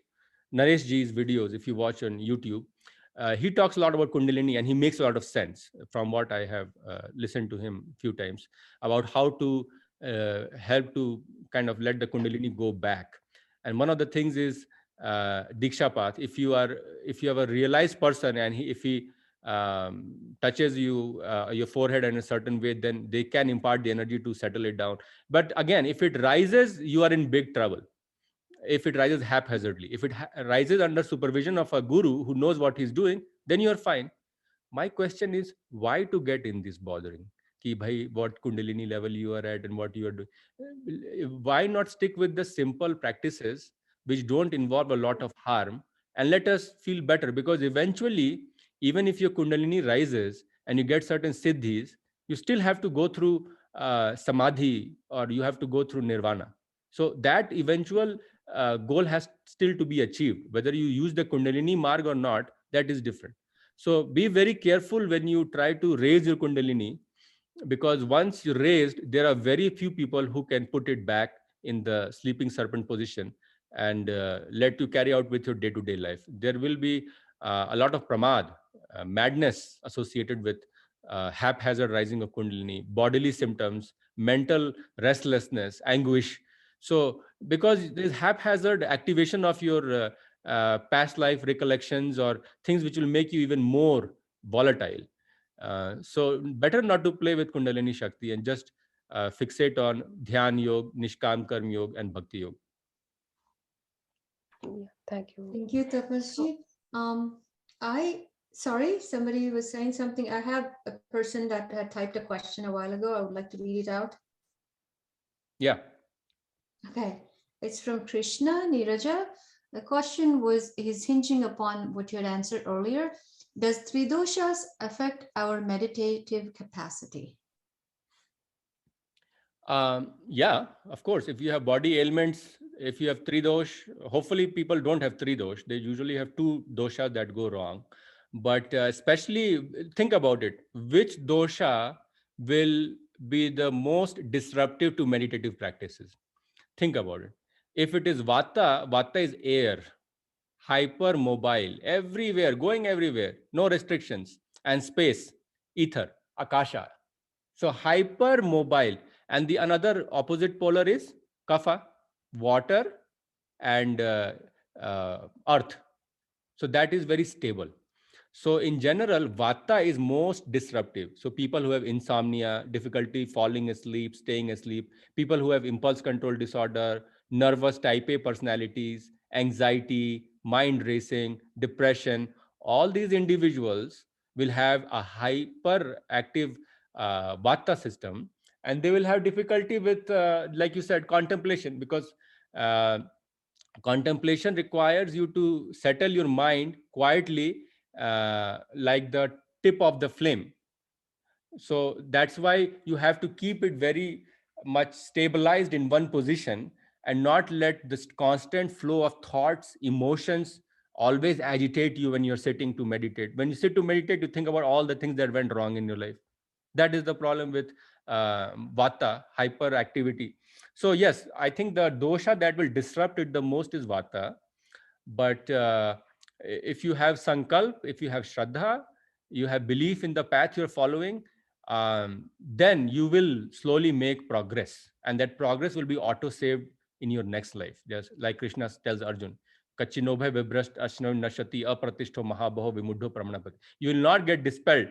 Ji's videos. If you watch on YouTube, he talks a lot about Kundalini, and he makes a lot of sense from what I have listened to him a few times about how to help to kind of let the Kundalini go back. And one of the things is Diksha Path. If you have a realized person, and if he touches you, your forehead in a certain way, then they can impart the energy to settle it down. But again, if it rises, you are in big trouble. If it rises haphazardly, if it rises under supervision of a guru who knows what he's doing, then you're fine. My question is, why to get in this bothering? Ki bhai, what Kundalini level you are at and what you are doing. Why not stick with the simple practices which don't involve a lot of harm, and let us feel better? Because eventually, even if your Kundalini rises and you get certain siddhis, you still have to go through samadhi, or you have to go through nirvana. So that eventual goal has still to be achieved. Whether you use the Kundalini marg or not, that is different. So be very careful when you try to raise your Kundalini, because once you raised, there are very few people who can put it back in the sleeping serpent position and let you carry out with your day-to-day life. There will be a lot of pramad, madness associated with haphazard rising of Kundalini, bodily symptoms, mental restlessness, anguish. So because there's haphazard activation of your past life recollections or things which will make you even more volatile. So better not to play with Kundalini Shakti and just fixate on Dhyan Yoga, Nishkam Karma Yoga, and Bhakti Yoga.
Yeah, thank you.
Thank you, Tapasji. Sorry, somebody was saying something. I have a person that had typed a question a while ago. I would like to read it out.
Yeah.
Okay. It's from Krishna Niraja. The question is hinging upon what you had answered earlier. Does Tridoshas affect our meditative capacity?
Yeah, of course. If you have body ailments, if you have Tridosh, hopefully people don't have Tridosh. They usually have two doshas that go wrong. But especially think about it. Which dosha will be the most disruptive to meditative practices? Think about it. If it is Vata, Vata is air, hypermobile, everywhere, going everywhere, no restrictions, and space, ether, Akasha. So hypermobile. And the another opposite polar is Kapha, water, and earth. So that is very stable. So in general, vata is most disruptive. So people who have insomnia, difficulty falling asleep, staying asleep, people who have impulse control disorder, nervous type A personalities, anxiety, mind racing, depression, all these individuals will have a hyperactive vata system, and they will have difficulty with, like you said, contemplation, because contemplation requires you to settle your mind quietly, like the tip of the flame. So that's why you have to keep it very much stabilized in one position, and not let this constant flow of thoughts, emotions always agitate you when you're sitting to meditate. When you sit to meditate, you think about all the things that went wrong in your life. That is the problem with vata, hyperactivity. So yes, I think the dosha that will disrupt it the most is vata. But if you have sankalp, if you have shraddha, you have belief in the path you're following, then you will slowly make progress, and that progress will be auto saved in your next life. Just like Krishna tells Arjun, Kachinobhay vibhrasht ashnav nashati apratishto mahabaho vimudho pramanapati. You will not get dispelled.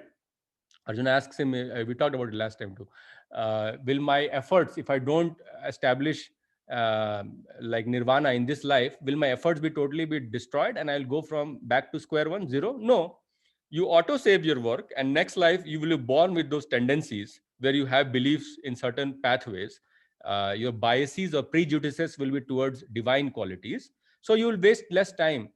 Arjuna asks him, we talked about it last time too, will my efforts, if I don't establish like nirvana in this life, will my efforts be totally be destroyed and I'll go from back to square one, zero? No. You auto save your work, and next life you will be born with those tendencies where you have beliefs in certain pathways. Your biases or prejudices will be towards divine qualities. So you will waste less time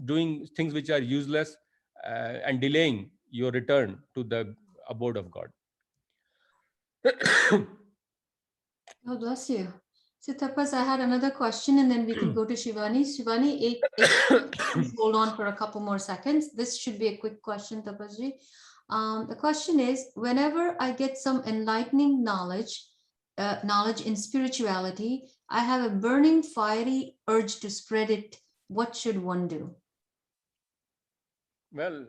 doing things which are useless, and delaying your return to the abode of God.
God bless you. So Tapas, I had another question, and then we can go to Shivani. Shivani, please hold on for a couple more seconds. This should be a quick question, Tapasji. The question is, whenever I get some enlightening knowledge in spirituality, I have a burning, fiery urge to spread it. What should one do?
Well,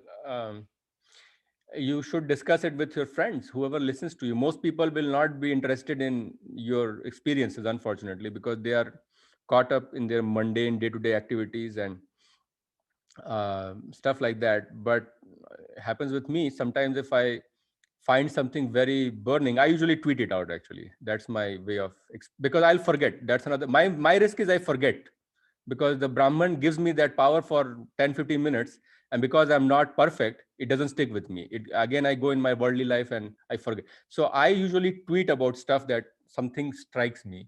you should discuss it with your friends, whoever listens to you. Most people will not be interested in your experiences, unfortunately, because they are caught up in their mundane day-to-day activities and stuff like that. But it happens with me sometimes. If I find something very burning, I usually tweet it out. Actually, that's my way of, because I'll forget. That's another, my risk is I forget, because the Brahman gives me that power for 10-15 minutes, and because I'm not perfect, it doesn't stick with me. Again, I go in my worldly life and I forget. So I usually tweet about stuff that something strikes me.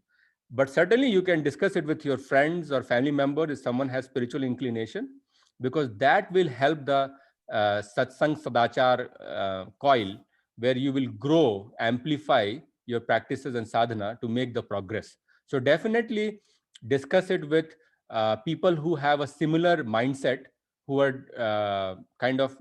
But certainly you can discuss it with your friends or family members if someone has spiritual inclination, because that will help the satsang sadachar coil, where you will grow, amplify your practices and sadhana to make the progress. So definitely discuss it with people who have a similar mindset, who are kind of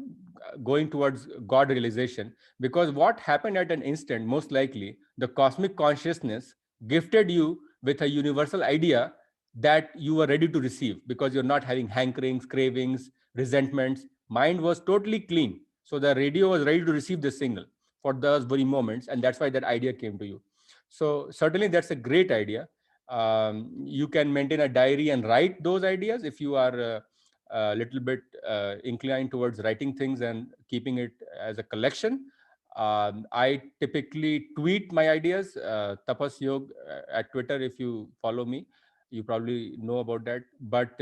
going towards God realization. Because what happened at an instant, most likely the cosmic consciousness gifted you with a universal idea that you were ready to receive, because you're not having hankerings, cravings, resentments. Mind was totally clean. So the radio was ready to receive the signal for those very moments, and that's why that idea came to you. So certainly that's a great idea. You can maintain a diary and write those ideas if you are a little bit inclined towards writing things and keeping it as a collection. I typically tweet my ideas, Tapas Yog at Twitter. If you follow me, you probably know about that. But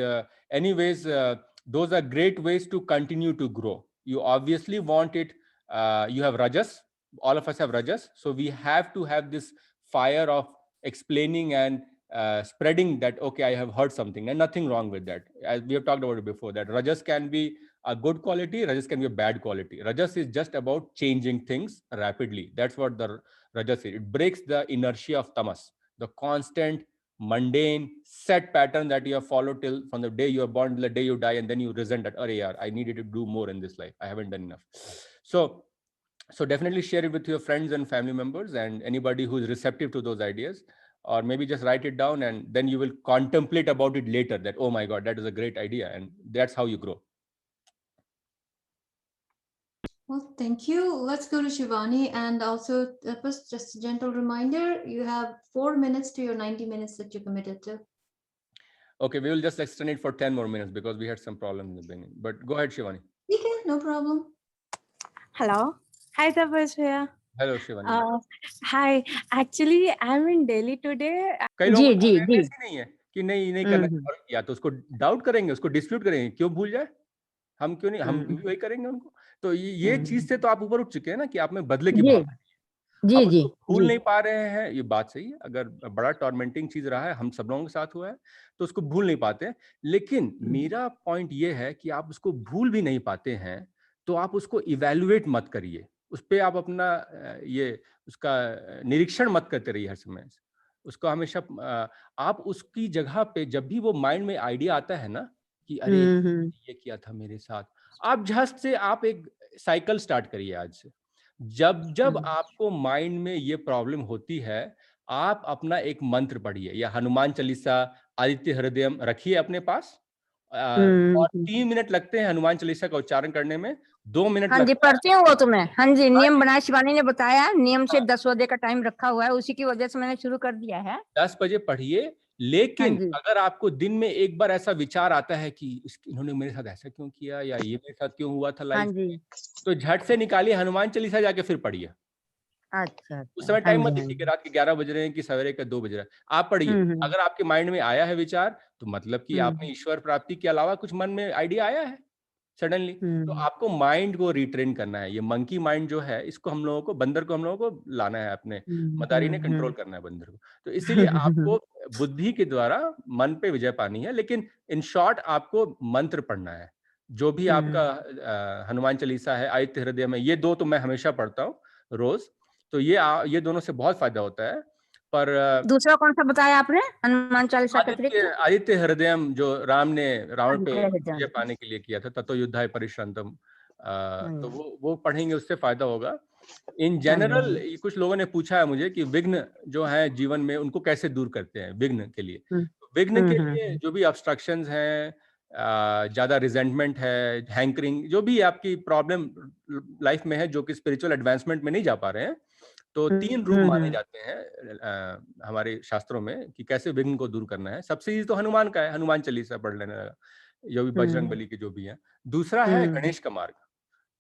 anyways, those are great ways to continue to grow. You obviously want it. You have Rajas. All of us have Rajas. So we have to have this fire of explaining and spreading that, okay, I have heard something, and nothing wrong with that. As we have talked about it before, that Rajas can be a good quality, Rajas can be a bad quality. Rajas is just about changing things rapidly. That's what the Rajas is. It breaks the inertia of Tamas, the constant, mundane, set pattern that you have followed till from the day you are born till the day you die, and then you resent that, oh yeah, I needed to do more in this life. I haven't done enough. So definitely share it with your friends and family members and anybody who is receptive to those ideas. Or maybe just write it down, and then you will contemplate about it later, that, oh my God, that is a great idea. And that's how you grow.
Well, thank you. Let's go to Shivani. And also, just a gentle reminder, you have 4 minutes to your 90 minutes that you committed to.
Okay, we will just extend it for 10 more minutes because we had some problem in the beginning. But go ahead, Shivani.
Okay, no problem.
Hello. Hi, Tapasya.
Hello, Shivani.
Hi. Actually, I'm in Delhi today.
कई लोगों को awareness ही नहीं है कि नहीं करना, और या तो उसको डाउट करेंगे, उसको डिस्प्यूट करेंगे, क्यों भूल जाए, हम क्यों नहीं, हम भी वही करेंगे उनको। तो ये चीज से तो आप ऊपर उठ चुके हैं ना कि आप में बदले की भावना है।
जी
आप
जी
उसको भूल नहीं पा रहे हैं, ये बात सही है। अगर बड़ा टॉर्मेंटिंग चीज रहा है, हम सब लोगों के साथ हुआ है, तो उसको भूल नहीं पाते। लेकिन मेरा पॉइंट ये है कि आप उसको भूल भी नहीं पाते हैं तो आप उसको इवेल्युएट मत करिए, उस पर आप अपना ये उसका निरीक्षण मत करते रहिए हर समय। उसको हमेशा आप उसकी जगह पे जब भी वो माइंड में आइडिया आता है ना कि अरे ये किया था मेरे साथ, आप झट से आप एक साइकिल स्टार्ट करिए आज से। जब आपको माइंड में ये प्रॉब्लम होती है, आप अपना एक मंत्र पढ़िए, या हनुमान चालीसा, आदित्य हृदयम रखिए अपने पास, और 3 मिनट लगते हैं हनुमान चालीसा का उच्चारण करने में, 2 मिनट
हाँ जी,
लगता है।
पढ़ती हूँ वो तो मैं। हाँ जी, नियम बनाया, शिवानी ने बताया, नियम से 10 बजे का टाइम रखा हुआ है, उसी की वजह से मैंने शुरू कर दिया है।
10 बजे पढ़िए। लेकिन अगर आपको दिन में एक बार ऐसा विचार आता है कि इन्होंने मेरे साथ ऐसा क्यों किया, या ये मेरे साथ क्यों हुआ था लाइफ में, तो झट से निकालिए हनुमान चालीसा, जाके फिर पढ़िए।
अच्छा,
उस समय टाइम मत देखिए कि रात के 11 बज रहे हैं कि सवेरे के 2 बज रहा है, आप पढ़िए। अगर आपके माइंड में आया है विचार, तो मतलब कि आपने ईश्वर प्राप्ति के अलावा कुछ मन में आइडिया आया है सडनली, तो आपको माइंड को रिट्रेन करना है। ये मंकी माइंड जो है, इसको हम लोगों को, बंदर को हम लोगों को लाना है, अपने मदारी ने कंट्रोल करना है बंदर को। तो इसीलिए आपको बुद्धि के द्वारा मन पे विजय पानी है। लेकिन इन शॉर्ट आपको मंत्र पढ़ना है, जो भी आपका हनुमान चालीसा है, आदित्य हृदय में, ये 2 तो मैं हमेशा पढ़ता हूँ रोज। तो ये दोनों से बहुत फायदा होता है। पर
दूसरा कौन सा बताया आपने हनुमान चालीसा के अतिरिक्त?
आदित्य हृदयम, जो राम ने रावण पे विजय पाने के लिए किया था, ततो युद्धाय परिश्रंतम, तो वो पढ़ेंगे, उससे फायदा होगा। इन जनरल कुछ लोगों ने पूछा है मुझे कि विघ्न जो है जीवन में, उनको कैसे दूर करते हैं विघ्न के लिए। विघ्न के लिए जो भी ऑब्स्ट्रक्शंस हैं, ज्यादा रिजेंटमेंट है, हैंकरिंग, जो भी आपकी प्रॉब्लम लाइफ में है, जो कि स्पिरिचुअल एडवांसमेंट में नहीं जा पा रहे हैं, तो 3 रूप माने जाते हैं हमारे शास्त्रों में कि कैसे विघ्न को दूर करना है। सबसे ईजी तो हनुमान का है, हनुमान चालीसा पढ़ लेने लगा, जो भी बजरंग बली के जो भी है। दूसरा है गणेश का मार्ग।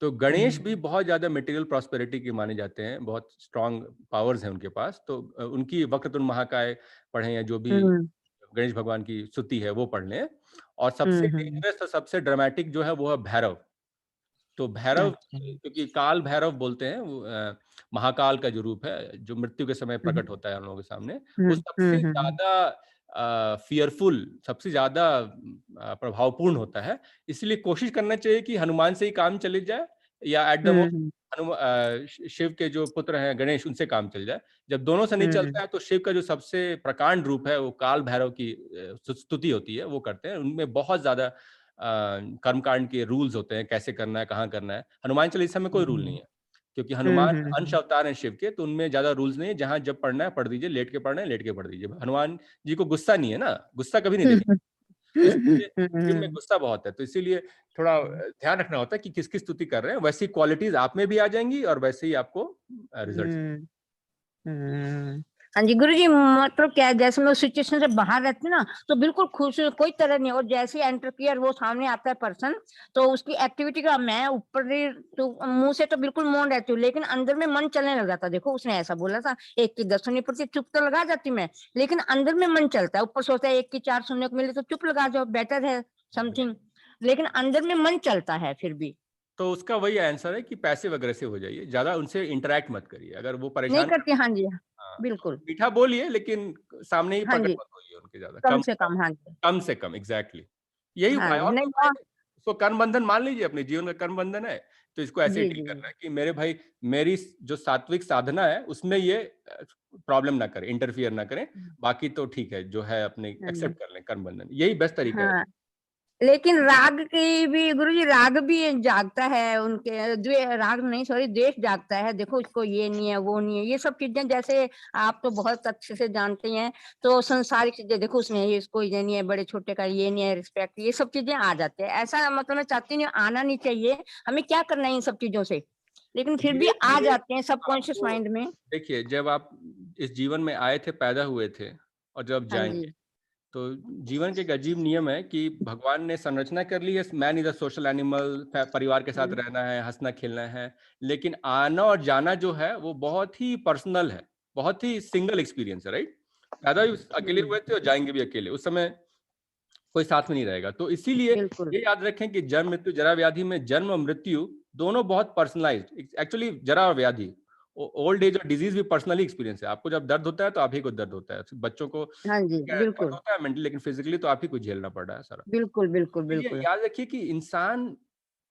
तो गणेश भी बहुत ज्यादा मटेरियल प्रॉस्पेरिटी के माने जाते हैं, बहुत स्ट्रॉन्ग पावर्स हैं उनके पास। तो उनकी वक्रतुंड महाकाय पढ़ें, या जो भी गणेश भगवान की स्तुति है वो पढ़ लें। और सबसे डेंजरस और सबसे ड्रामेटिक जो है वो है भैरव। तो भैरव, क्योंकि काल भैरव बोलते हैं, वो महाकाल का जो रूप है, जो मृत्यु के समय प्रकट होता है हम लोगों के सामने, वो सबसे ज्यादा फियरफुल, सबसे ज्यादा प्रभावपूर्ण होता है। इसलिए कोशिश करना चाहिए कि हनुमान से ही काम चले जाए, या एट द मोस्ट शिव के जो पुत्र हैं गणेश, उनसे काम चल जाए। जब दोनों से नहीं चलता है, तो शिव का जो सबसे प्रकांड रूप है, वो काल भैरव की स्तुति होती है, वो करते हैं। उनमें बहुत ज्यादा कर्मकांड के रूल्स होते हैं, कैसे करना है, कहाँ करना है। हनुमान चालीसा में कोई रूल नहीं है, क्योंकि हनुमान अंश अवतार हैं शिव के, तो उनमें ज्यादा रूल्स नहीं है। जहां जब पढ़ना है पढ़ दीजिए, लेट के पढ़ना है लेट के पढ़ दीजिए। हनुमान जी को गुस्सा नहीं है ना, गुस्सा कभी नहीं देखेंगे, इसलिए शिव में गुस्सा बहुत है। तो इसीलिए थोड़ा ध्यान रखना होता है कि किसकी स्तुति कर रहे हैं, वैसी क्वालिटीज आप में भी आ जाएंगी और वैसे ही आपको रिजल्ट।
हाँ जी गुरुजी, मतलब क्या है, जैसे मैं उस सिचुएशन से बाहर रहती हूँ ना, तो बिल्कुल खुश, कोई तरह नहीं। और जैसे एंटर किया वो सामने आता है पर्सन, तो उसकी एक्टिविटी का मैं ऊपर तो मुंह से तो बिल्कुल मौन रहती हूँ, लेकिन अंदर में मन चलने लग जाता। देखो उसने ऐसा बोला था, 1 की 10 सुननी पड़ती, चुप तो लगा जाती मैं, लेकिन अंदर में मन चलता है। ऊपर सोचता है 1 की 4 सुनने को मिले तो चुप लगा जाओ, बेटर है समथिंग, लेकिन अंदर में मन चलता है फिर भी।
तो उसका वही आंसर है कि पैसिव अग्रेसिव हो जाइए, ज्यादा उनसे इंटरेक्ट मत करिए। अगर वो परेशान
नहीं करती, हाँ जी बिल्कुल,
मीठा बोलिए, लेकिन सामने ही प्रकट मत होइए उनके ज्यादा,
कम से कम। हाँ जी,
कम से कम, एग्जैक्टली यही उपाय। और इसको कर्म बंधन मान लीजिए, अपने जीवन का कर्म बंधन है, तो इसको ऐसे ही डील करना है कि मेरे भाई, मेरी जो सात्विक साधना है उसमें ये प्रॉब्लम ना करे, इंटरफियर ना करें, बाकी तो ठीक है, जो है अपने एक्सेप्ट कर लें कर्म बंधन, यही बेस्ट तरीका है।
लेकिन राग की भी गुरुजी, राग भी जागता है उनके, राग नहीं सॉरी द्वेष जागता है। देखो इसको ये नहीं है, वो नहीं है, ये सब चीजें जैसे आप तो बहुत अच्छे से जानते हैं, तो संसारिक चीजें देखो उसमें, इसको ये नहीं है, बड़े छोटे का ये नहीं है, रिस्पेक्ट, ये सब चीजें आ जाते हैं। ऐसा मतलब मैं चाहती नहीं, आना नहीं चाहिए। हमें क्या करना है इन सब चीजों से, लेकिन फिर भी आ जाते हैं सबकॉन्शियस माइंड में।
देखिए, जब आप इस जीवन में आए थे, पैदा हुए थे, और जब जाएंगे, तो जीवन के एक अजीब नियम है कि भगवान ने संरचना कर ली है, man is a social animal, परिवार के साथ रहना है, हंसना खेलना है, लेकिन आना और जाना जो है वो बहुत ही पर्सनल है, बहुत ही सिंगल एक्सपीरियंस है, राइट? पैदा भी अकेले हुए थे और जाएंगे भी अकेले, उस समय कोई साथ में नहीं रहेगा। तो इसीलिए ये याद रखें कि जन्म मृत्यु जरा व्याधि में जन्म और मृत्यु दोनों बहुत पर्सनलाइज्ड, एक्चुअली जरा और व्याधि, ओल्ड एज और डिजीज भी पर्सनली एक्सपीरियंस है। आपको जब दर्द होता है तो आप ही को दर्द होता है, बच्चों को
हाँ जी, बिल्कुल
होता है मेंटली, लेकिन फिजिकली तो आप ही को झेलना पड़ रहा है सारा।
बिल्कुल बिल्कुल बिल्कुल।
याद रखिए कि इंसान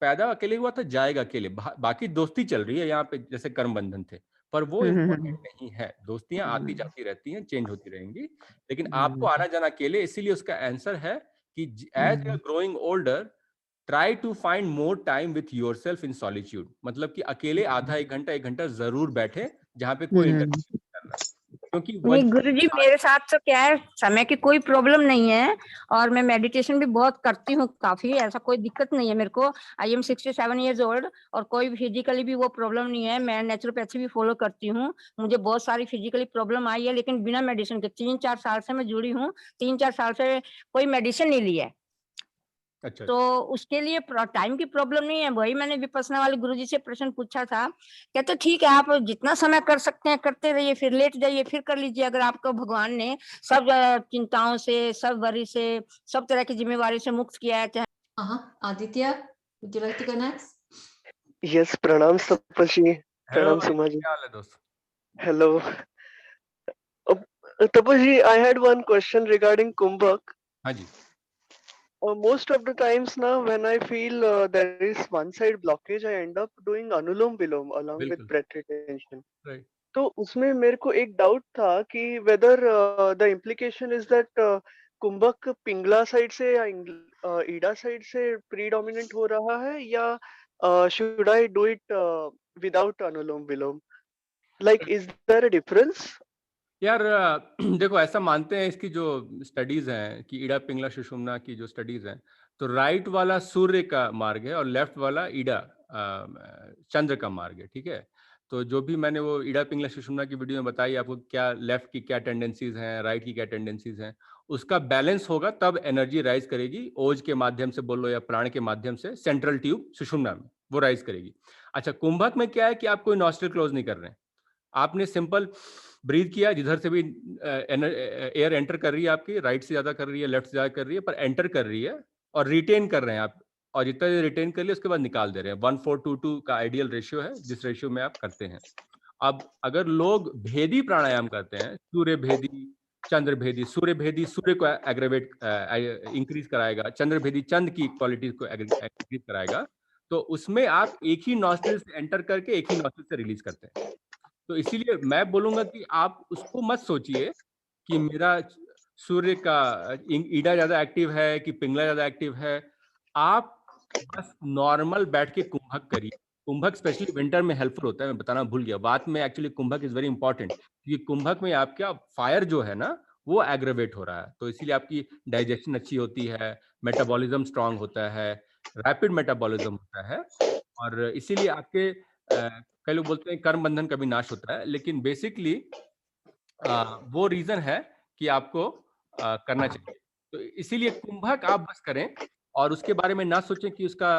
पैदा अकेले हुआ था, जाएगा अकेले, बाकी दोस्ती चल रही है यहाँ पे, जैसे कर्म बंधन थे, पर वो इम्पोर्टेंट नहीं है। दोस्तियां आती जाती रहती हैं, चेंज होती रहेंगी, लेकिन आपको आना जाना अकेले। इसीलिए उसका आंसर है कि as you are growing older, try to find more time with yourself in solitude. मतलब कि अकेले आधा एक घंटा जरूर बैठे जहाँ पे कोई इंटरफेरेंस करना, क्योंकि
नहीं गुरुजी, मेरे साथ तो क्या है, समय की कोई प्रॉब्लम नहीं है और मैं मेडिटेशन भी बहुत करती हूँ काफी, ऐसा कोई दिक्कत नहीं है मेरे को। आई एम 67 ईयर्स ओल्ड और कोई फिजिकली भी वो प्रॉब्लम नहीं है। मैं नेचुरोपैथी भी फॉलो करती हूँ, मुझे बहुत सारी फिजिकली प्रॉब्लम आई है, लेकिन बिना मेडिसिन के 3-4 साल से मैं जुड़ी हूँ, 3-4 साल से कोई मेडिसिन नहीं ली है।
अच्छा।
तो उसके लिए टाइम की प्रॉब्लम नहीं है। वही मैंने विपස්සना वाले गुरुजी से प्रश्न पूछा था, कहते ठीक है आप जितना समय कर सकते हैं करते रहिए, फिर लेट जाइए, फिर कर लीजिए। अगर आपको भगवान ने सब चिंताओं से, सब वरी से, सब तरह की जिम्मेवारी से मुक्त किया है।
Aditya, would you like to go next?
Yes, pranam Tapashi. Pranam Suma ji.
क्या हाल है दोस्त?
Hello. Tapashi, I had one question regarding Kumbhak.
हाँ जी।
Most of the times now, when I feel there is one side blockage, I end up doing Anulom Vilom along with breath retention.
Right.
तो उसमें मेरे को एक doubt था कि whether the implication is that kumbhaka pingala side से या ईडा side से प्रीडोमिनेंट हो रहा है, या should I do it without anulom vilom? Like, is there a difference?
यार देखो, ऐसा मानते हैं, इसकी जो स्टडीज हैं कि ईडा पिंगला सुषुम्ना की जो स्टडीज हैं, तो राइट वाला सूर्य का मार्ग है और लेफ्ट वाला ईडा चंद्र का मार्ग है, ठीक है? तो जो भी मैंने वो ईडा पिंगला सुषुम्ना की वीडियो में बताई आपको, क्या लेफ्ट की क्या टेंडेंसीज हैं, राइट की क्या टेंडेंसीज हैं, उसका बैलेंस होगा तब एनर्जी राइज करेगी। ओज के माध्यम से बोलो या प्राण के माध्यम से, सेंट्रल ट्यूब सुषुम्ना में वो राइज करेगी। अच्छा, कुंभक में क्या है कि आप कोई नॉस्ट्रिल क्लोज नहीं कर रहे हैं, आपने सिंपल ब्रीथ किया, जिधर से भी एयर एंटर कर रही है, आपकी राइट से ज्यादा कर रही है, लेफ्ट से ज्यादा कर रही है, पर एंटर कर रही है और रिटेन कर रहे हैं आप, और जितना रिटेन कर लिया उसके बाद निकाल दे रहे हैं। 1:4:2 का आइडियल रेशियो है, जिस रेशियो में आप करते हैं। अब अगर लोग भेदी प्राणायाम करते हैं, सूर्य भेदी, चंद्र भेदी, सूर्य भेदी सूर्य को एग्रेवेट इंक्रीज कराएगा, चंद्र भेदी चंद्र की क्वालिटी को इंक्रीज कराएगा, तो उसमें आप एक ही नॉस्ट्रिल से एंटर करके एक ही नॉस्ट्रिल से रिलीज करते हैं। तो इसीलिए मैं बोलूंगा कि आप उसको मत सोचिए कि मेरा सूर्य का ईडा ज्यादा एक्टिव है कि पिंगला ज्यादा एक्टिव है। आप बस नॉर्मल बैठ के कुंभक करिए। कुंभक स्पेशली विंटर में हेल्पफुल होता है, मैं बताना भूल गया बात में। एक्चुअली कुंभक इज वेरी इंपॉर्टेंट, क्योंकि कुंभक में आपका फायर जो है ना वो एग्रेवेट हो रहा है, तो इसीलिए आपकी डाइजेशन अच्छी होती है, मेटाबॉलिज्म स्ट्रांग होता है, रैपिड मेटाबॉलिज्म होता है, और इसीलिए आपके कई लोग बोलते हैं कर्म बंधन कभी नाश होता है, लेकिन बेसिकली वो रीजन है कि आपको करना चाहिए। तो इसीलिए कुंभक आप बस करें और उसके बारे में ना सोचें कि उसका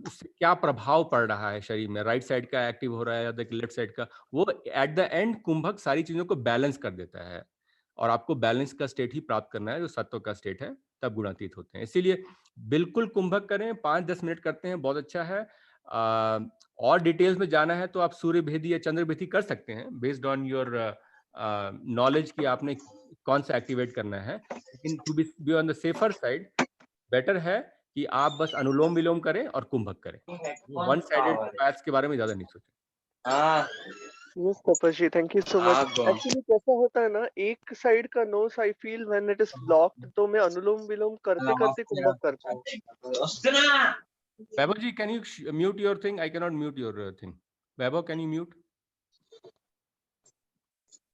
उससे क्या प्रभाव पड़ रहा है शरीर में, राइट साइड का एक्टिव हो रहा है या लेफ्ट साइड का। वो एट द एंड कुंभक सारी चीजों को बैलेंस कर देता है, और आपको बैलेंस का स्टेट ही प्राप्त करना है जो सत्व का स्टेट है, तब गुणातीत होते हैं। इसीलिए बिल्कुल कुंभक करें, 5-10 मिनट करते हैं, बहुत अच्छा है। और डिटेल्स में जाना है तो आप सूर्य भेदी या चंद्र भेदी कर सकते हैं, बेस्ड ऑन योर नॉलेज कि आपने कौन सा एक्टिवेट करना है। लेकिन to be on the safer side, better है कि आप बस अनुलोम विलोम करें और कुंभक करें। वन साइडेड पैथ्स के बारे में ज्यादा नहीं सोचें।
Yes, Tapashi, thank you so much. Actually, कैसा होता है ना, एक साइड का nose I feel when it is blocked, तो मैं अनुलोम विलोम करते करते कुंभक करता हूँ।
Vaibhav ji, can you mute your thing? I cannot mute your thing. Vaibhav, can you mute?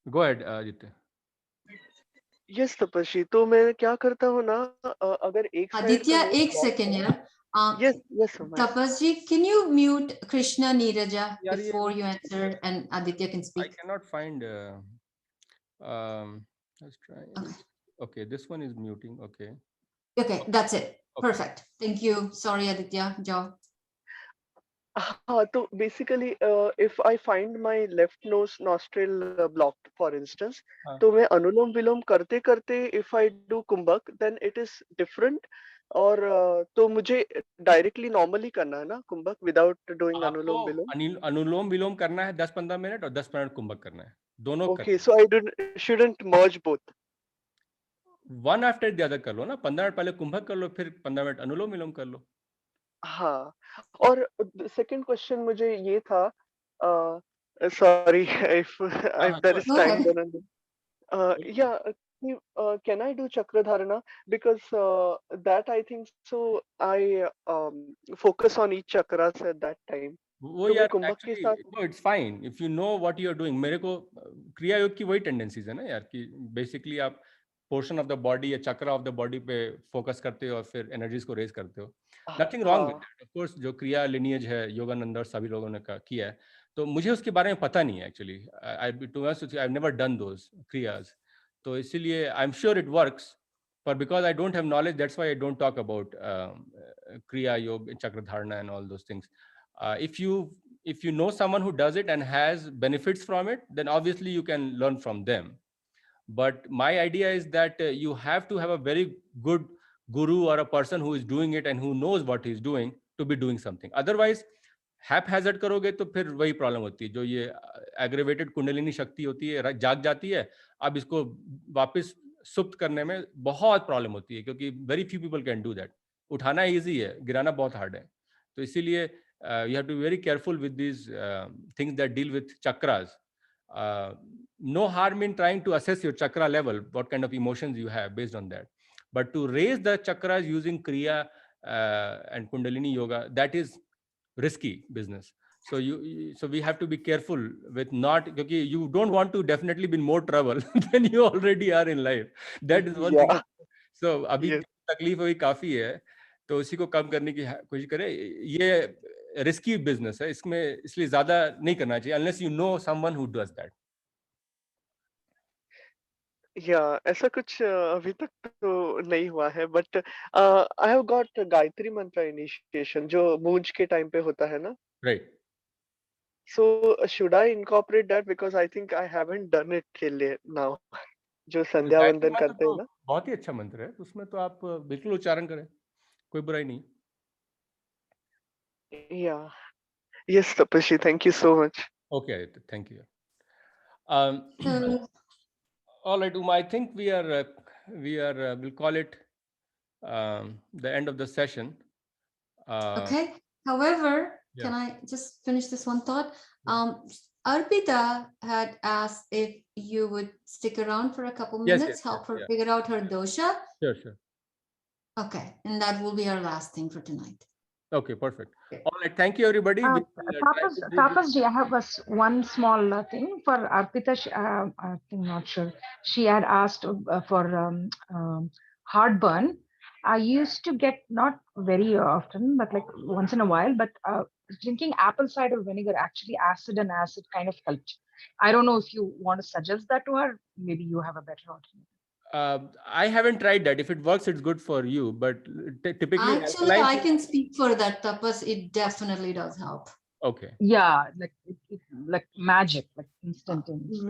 Go ahead, Aditya.
Yes, Tapashi, तो मैं क्या करता हूँ ना, अगर एक
Aditya, एक सेकंड यार।
Yes,
Tapas ji, can you mute Krishna Neeraja before you answer, and Aditya can speak?
I cannot find. Let's try.
Okay.
Okay, this one is muting. Okay.
Okay, that's it.
Okay.
Perfect. Thank you. Sorry, Aditya. Joe.
So basically, if I find my left nose nostril blocked, for instance, तो मैं अनुलोम विलोम करते करते if I do कुंभक, then it is different, और तो मुझे directly normally करना है ना कुंभक विदाउट डूइंग अनुलोम विलोम?
अनुलोम विलोम करना है 10-15 मिनट और 10 मिनट कुंभक करना है, दोनों
Okay, so I shouldn't merge both.
One after the other कर लो ना, 15 मिनट पहले कुंभक कर लो, फिर 15 मिनट अनुलोम विलोम कर लो.
हाँ, और सेकंड क्वेश्चन मुझे ये था, sorry if there is time, then yeah, can I do Chakradharana? Because that I think so I focus on each chakras at that time.
वो यार actually no, it's fine if you know what you are doing. मेरे को क्रिया योग की वही tendencies है ना यार, कि बेसिकली आप पोर्शन ऑफ द बॉडी या चक्र ऑफ द बॉडी पे फोकस करते हो और फिर एनर्जीज को रेज करते हो. Nothing wrong with that. Of course जो क्रिया लिनिएज है योगानंद और सभी लोगों ने किया है, तो मुझे उसके बारे में पता नहीं है एक्चुअली. आई नेवर डन दोस क्रियाज, तो इसीलिए I am sure it works, but because I don't have knowledge, that's why I don't talk about kriya yoga, chakradharana and all those things. If you know someone who does it and has benefits from it, then obviously you can learn from them. But my idea is that you have to have a very good guru or a person who is doing it and who knows what he is doing to be doing something. Otherwise haphazard करोगे तो फिर वही problem होती है, जो ये aggravated kundalini शक्ति होती है, जाग जाती है. अब इसको वापस सुप्त करने में बहुत प्रॉब्लम होती है, क्योंकि very few people can do that. उठाना इजी है, गिराना बहुत हार्ड है. तो इसीलिए you have to be very careful with these things that deal with chakras. No harm in trying to assess your chakra level, what kind of emotions you have based on that. But to raise the chakras using kriya and kundalini yoga, that is risky business. So we have to be careful with not, because you don't want to definitely be in more trouble than you already are in life. That is one thing. So अभी तकलीफ अभी काफी है, तो उसी को कम करने की कोशिश करें. ये रिस्की बिजनेस है, इसमें इसलिए ज्यादा नहीं करना चाहिए unless you know someone who does that.
ऐसा कुछ अभी तक तो नहीं हुआ है, but I have got Gayatri मंत्र इनिशिएशन जो मूंज के टाइम पे होता है ना.
Right.
So should I incorporate that, because I think I haven't done it till now. जो संध्या वंदन करते हैं ना,
बहुत ही अच्छा मंत्र है, उसमें तो आप बिल्कुल उच्चारण करें, कोई बुराई नहीं.
Yeah. Yes, Tapashi, thank you so much.
Okay, thank you. All right, Uma, I think we'll call it the end of the session.
Okay. However, can I just finish this one thought? Arpita had asked if you would stick around for a couple minutes, help her figure out her dosha.
Sure.
Okay, and that will be our last thing for tonight.
Okay, perfect. All right, thank you, everybody.
Tapas ji, I have one small thing for Arpita. I'm not sure. She had asked for heartburn. I used to get, not very often, but like once in a while, but drinking apple cider vinegar, actually acid kind of helped. I don't know if you want to suggest that to her. Maybe you have a better alternative.
I haven't tried that. If it works, it's good for you. But typically,
actually, I can speak for that, Tapas. It definitely does help.
Okay.
Yeah, like magic, like instantaneous.